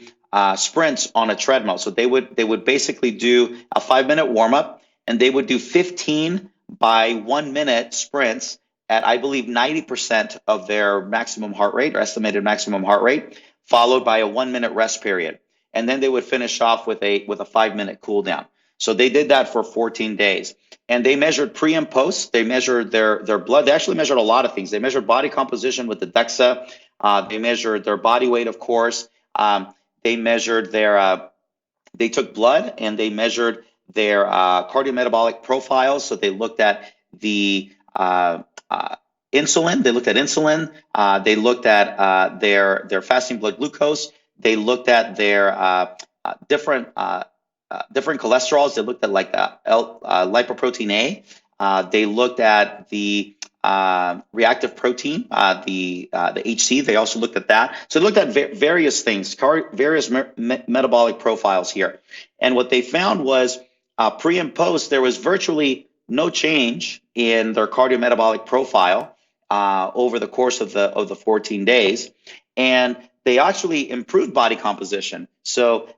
A: sprints on a treadmill. So they would basically do a 5-minute warm up, and they would do 15 by 1 minute sprints at, I believe, 90% of their maximum heart rate or estimated maximum heart rate, followed by a 1 minute rest period. And then they would finish off with a 5-minute cool down. So they did that for 14 days. And they measured pre and post. They measured their blood. They actually measured a lot of things. They measured body composition with the DEXA. They measured their body weight, of course. They measured they took blood and they measured their cardiometabolic profiles. So they looked at the insulin. They looked at insulin. They looked at their fasting blood glucose. They looked at their different cholesterols. They looked at like lipoprotein A. They looked at the reactive protein, the HC. They also looked at that. So they looked at various things, various metabolic profiles here. And what they found was pre and post, there was virtually no change in their cardiometabolic profile over the course of the 14 days, and they actually improved body composition. So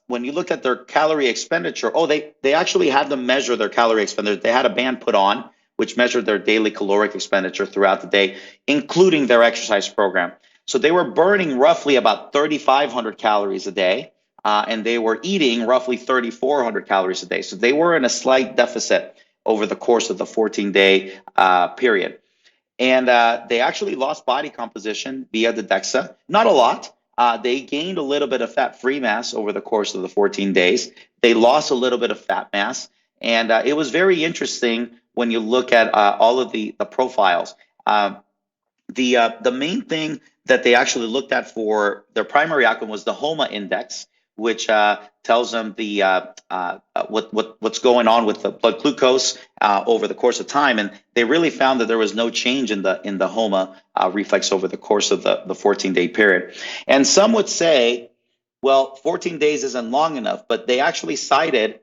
A: when you looked at their calorie expenditure, they actually had them measure their calorie expenditure. They had a band put on which measured their daily caloric expenditure throughout the day, including their exercise program. So they were burning roughly about 3,500 calories a day, and they were eating roughly 3,400 calories a day. So they were in a slight deficit over the course of the 14-day period. And they actually lost body composition via the DEXA. Not a lot. They gained a little bit of fat-free mass over the course of the 14 days. They lost a little bit of fat mass. And it was very interesting when you look at all of the profiles. The main thing that they actually looked at for their primary outcome was the HOMA index, which tells them what's going on with the blood glucose over the course of time, and they really found that there was no change in the HOMA reflex over the course of the 14-day period. And some would say, well, 14 days isn't long enough, but they actually cited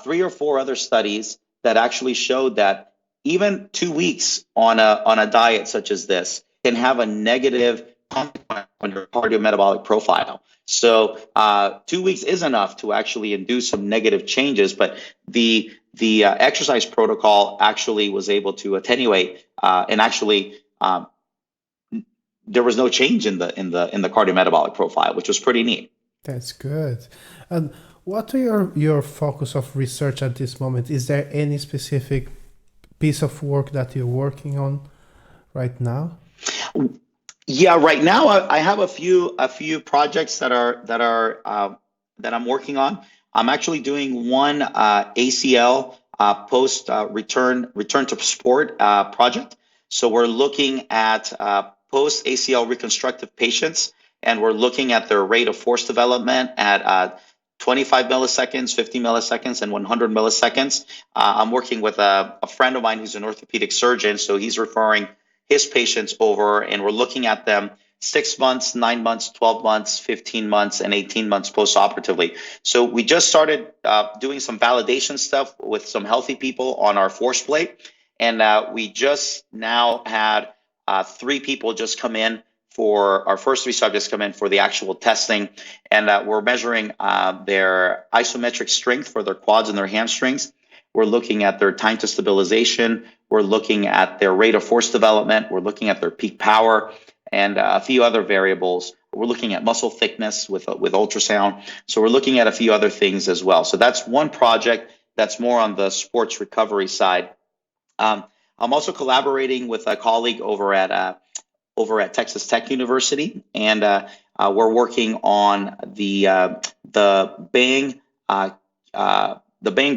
A: 3 or 4 other studies that actually showed that even 2 weeks on a diet such as this can have a negative consequence on your cardiometabolic profile. So 2 weeks is enough to actually induce some negative changes, but the exercise protocol actually was able to attenuate and actually there was no change in the cardiometabolic profile, which was pretty neat.
B: That's good. And what are your focus of research at this moment? Is there any specific piece of work that you're working on right now?
A: Yeah, right now I have a few projects that I'm working on. I'm actually doing one ACL post return to sport project. So we're looking at post ACL reconstructive patients, and we're looking at their rate of force development at 25 milliseconds, 50 milliseconds, and 100 milliseconds. I'm working with a friend of mine who's an orthopedic surgeon, so he's referring his patients over, and we're looking at them 6 months, 9 months, 12 months, 15 months, and 18 months post-operatively. So we just started doing some validation stuff with some healthy people on our force plate, and we just now had 3 people just come in for our first 3 subjects come in for the actual testing, and we're measuring their isometric strength for their quads and their hamstrings. We're looking at their time to stabilization. We're looking at their rate of force development. We're looking at their peak power and a few other variables. We're looking at muscle thickness with ultrasound. So we're looking at a few other things as well. So that's one project that's more on the sports recovery side. I'm also collaborating with a colleague over at Texas Tech University, and we're working on the Bang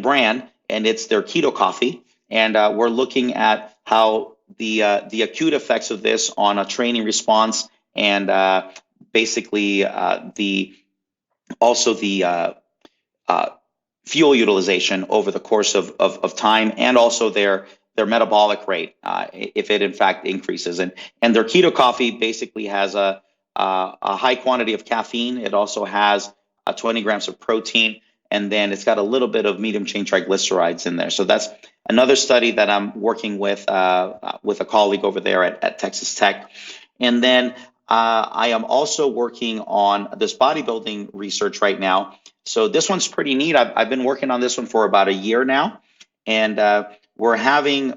A: brand, and it's their keto coffee, and we're looking at how the acute effects of this on a training response, and basically the fuel utilization over the course of time, and also their metabolic rate, if it in fact increases. And their keto coffee basically has a high quantity of caffeine. It also has 20 grams of protein, and then it's got a little bit of medium chain triglycerides in there. So that's another study that I'm working with a colleague over there at Texas Tech. And then I am also working on this bodybuilding research right now. So this one's pretty neat. I've been working on this one for about a year now, and we're having,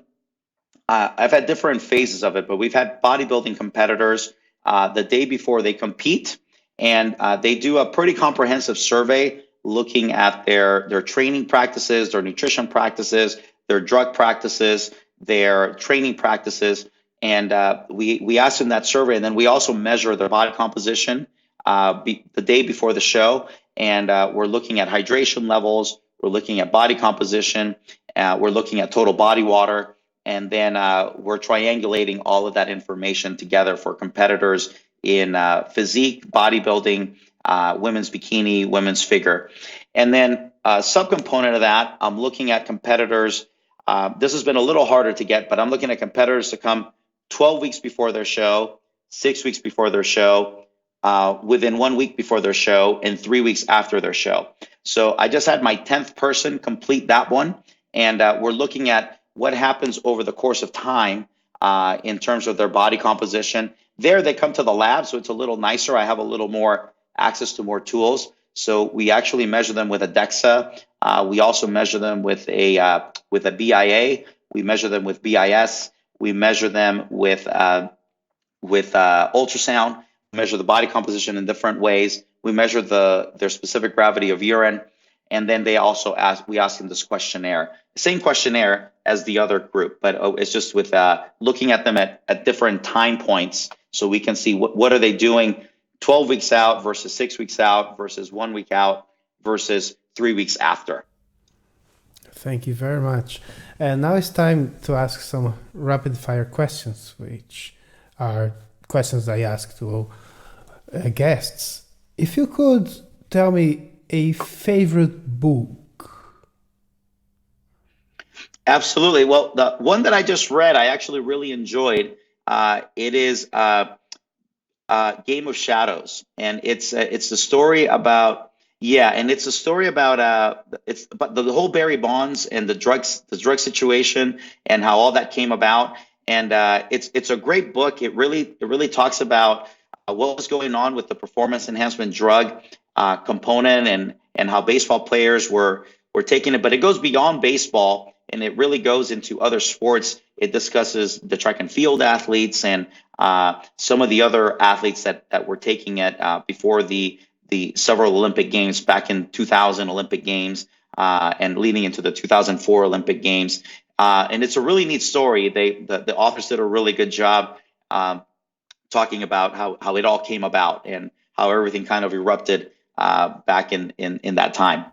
A: I've had different phases of it, but we've had bodybuilding competitors the day before they compete, and they do a pretty comprehensive survey looking at their training practices, their nutrition practices, their drug practices, their training practices, and we ask them that survey, and then we also measure their body composition the day before the show, and we're looking at hydration levels, we're looking at body composition, we're looking at total body water, and then we're triangulating all of that information together for competitors in physique, bodybuilding, women's bikini, women's figure. And then a subcomponent of that, I'm looking at competitors. This has been a little harder to get, but I'm looking at competitors to come 12 weeks before their show, 6 weeks before their show, within 1 week before their show, and 3 weeks after their show. So I just had my 10th person complete that one, and we're looking at what happens over the course of time in terms of their body composition. There, they come to the lab, so it's a little nicer. I have a little more access to more tools. So we actually measure them with a DEXA. We also measure them with a BIA. We measure them with BIS. We measure them with ultrasound. We measure the body composition in different ways. We measure their specific gravity of urine, and then we ask them this questionnaire, same questionnaire as the other group, but it's just with looking at them at different time points, so we can see what are they doing 12 weeks out versus 6 weeks out versus 1 week out versus 3 weeks after.
B: Thank you very much. And now it's time to ask some rapid fire questions, which are questions I ask to all guests. If you could tell me a favorite book.
A: Absolutely. Well, the one that I just read, I actually really enjoyed. It is Game of Shadows, and it's the story about it's a story about it's about the whole Barry Bonds and the drug situation and how all that came about. And it's a great book. It really talks about what was going on with the performance enhancement drug component and how baseball players were taking it. But it goes beyond baseball, and it really goes into other sports. It discusses the track and field athletes and some of the other athletes that were taking it before the several Olympic Games back in 2000 Olympic Games and leading into the 2004 Olympic Games. And it's a really neat story. The authors did a really good job talking about how it all came about and how everything kind of erupted back in that time.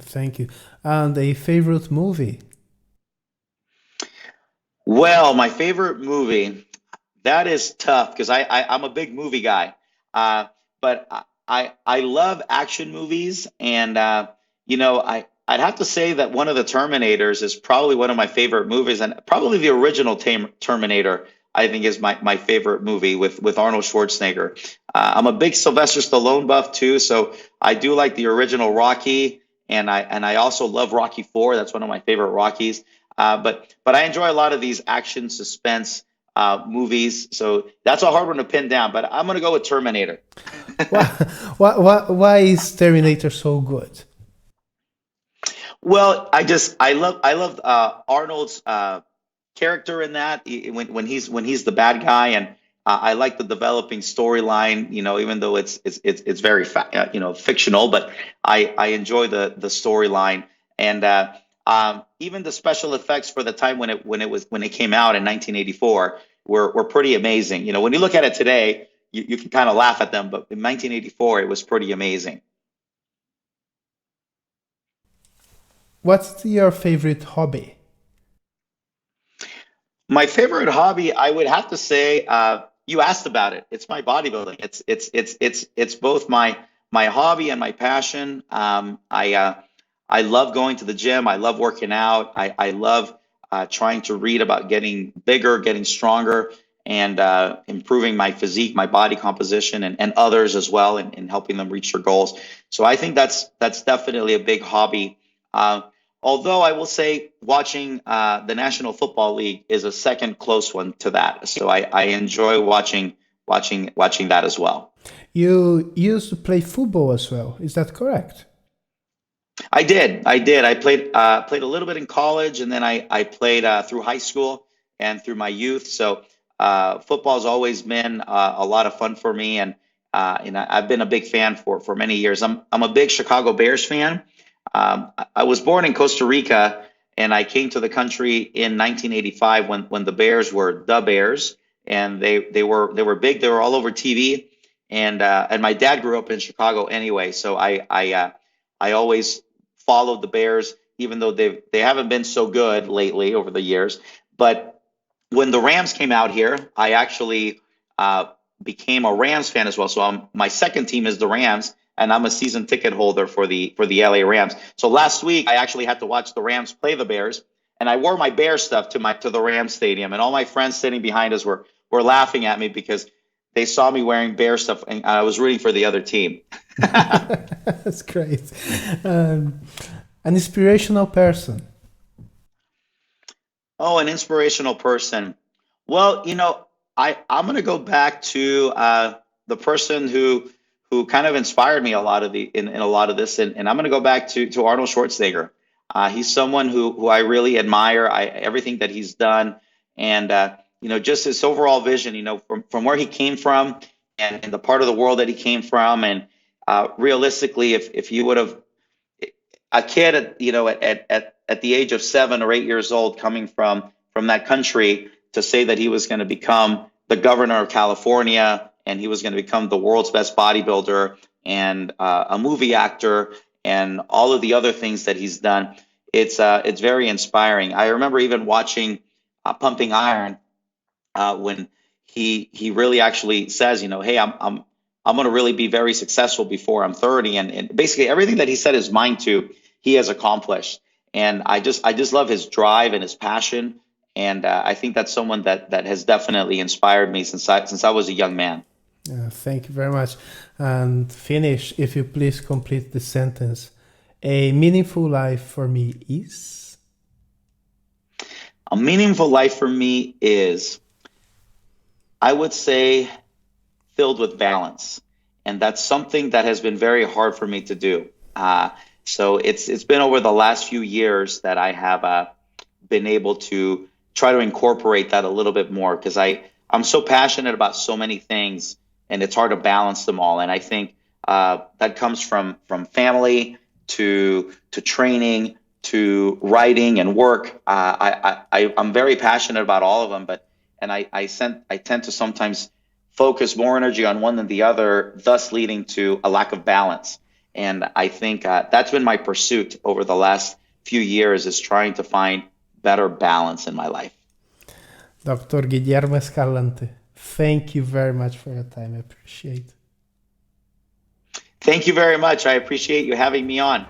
B: Thank you. And a favorite movie?
A: Well, my favorite movie, that is tough because I'm a big movie guy. But I love action movies, and I'd have to say that one of the Terminators is probably one of my favorite movies, and probably the original Terminator, I think, is my favorite movie with Arnold Schwarzenegger. I'm a big Sylvester Stallone buff too, so I do like the original Rocky, and I also love Rocky IV. That's one of my favorite Rockies. But I enjoy a lot of these action suspense movies, so that's a hard one to pin down. But I'm gonna go with Terminator.
B: Why is Terminator so good?
A: Well, I love Arnold's character in that when he's the bad guy, and I like the developing storyline. Even though it's very fictional, but I enjoy the storyline, and even the special effects for the time when it came out in 1984 were pretty amazing. When you look at it today, you can kind of laugh at them, but in 1984 it was pretty amazing.
B: What's your favorite hobby?
A: My favorite hobby, I would have to say, you asked about it. It's my bodybuilding. It's both my hobby and my passion. I love going to the gym. I love working out. I love trying to read about getting bigger, getting stronger, and improving my physique, my body composition, and others as well, and helping them reach their goals. So I think that's definitely a big hobby. Although I will say watching the National Football League is a second close one to that. So I enjoy watching that as well.
B: You used to play football as well. Is that correct?
A: I did. I played a little bit in college, and then I played through high school and through my youth. So football has always been a lot of fun for me, and I've been a big fan for many years. I'm a big Chicago Bears fan. I was born in Costa Rica, and I came to the country in 1985 when the Bears were the Bears, and they were big. They were all over TV, and my dad grew up in Chicago anyway, so I always followed the Bears, even though they haven't been so good lately over the years. But when the Rams came out here, I actually became a Rams fan as well. So my second team is the Rams, and I'm a season ticket holder for the LA Rams. So last week I actually had to watch the Rams play the Bears, and I wore my Bears stuff to the Rams stadium, and all my friends sitting behind us were laughing at me because they saw me wearing Bear stuff, and I was rooting for the other team.
B: That's great. An inspirational person.
A: Oh, an inspirational person. Well, I'm going to go back to the person who kind of inspired me a lot of in a lot of this, and I'm going to go back to Arnold Schwarzenegger. He's someone who I really admire. Everything that he's done, and just his overall vision. From where he came from, and the part of the world that he came from, and realistically, if you would have a kid at the age of 7 or 8 years old coming from that country to say that he was going to become the governor of California and he was going to become the world's best bodybuilder and a movie actor and all of the other things that he's done. It's very inspiring. I remember even watching Pumping Iron when he really actually says, hey, I'm going to really be very successful before I'm 30, and basically everything that he set his mind to, he has accomplished. And I just love his drive and his passion, and I think that's someone that has definitely inspired me since I was a young man.
B: Thank you very much. And finish, if you please complete the sentence. A meaningful life for me is?
A: A meaningful life for me is, I would say, filled with balance. And that's something that has been very hard for me to do. So it's been over the last few years that I have been able to try to incorporate that a little bit more, because I'm so passionate about so many things and it's hard to balance them all. And I think that comes from family to training to writing and work. I'm very passionate about all of them, I tend to sometimes focus more energy on one than the other, thus leading to a lack of balance. And I think that's been my pursuit over the last few years, is trying to find better balance in my life.
B: Dr. Guillermo Escalante, thank you very much for your time. I appreciate it.
A: Thank you very much. I appreciate you having me on.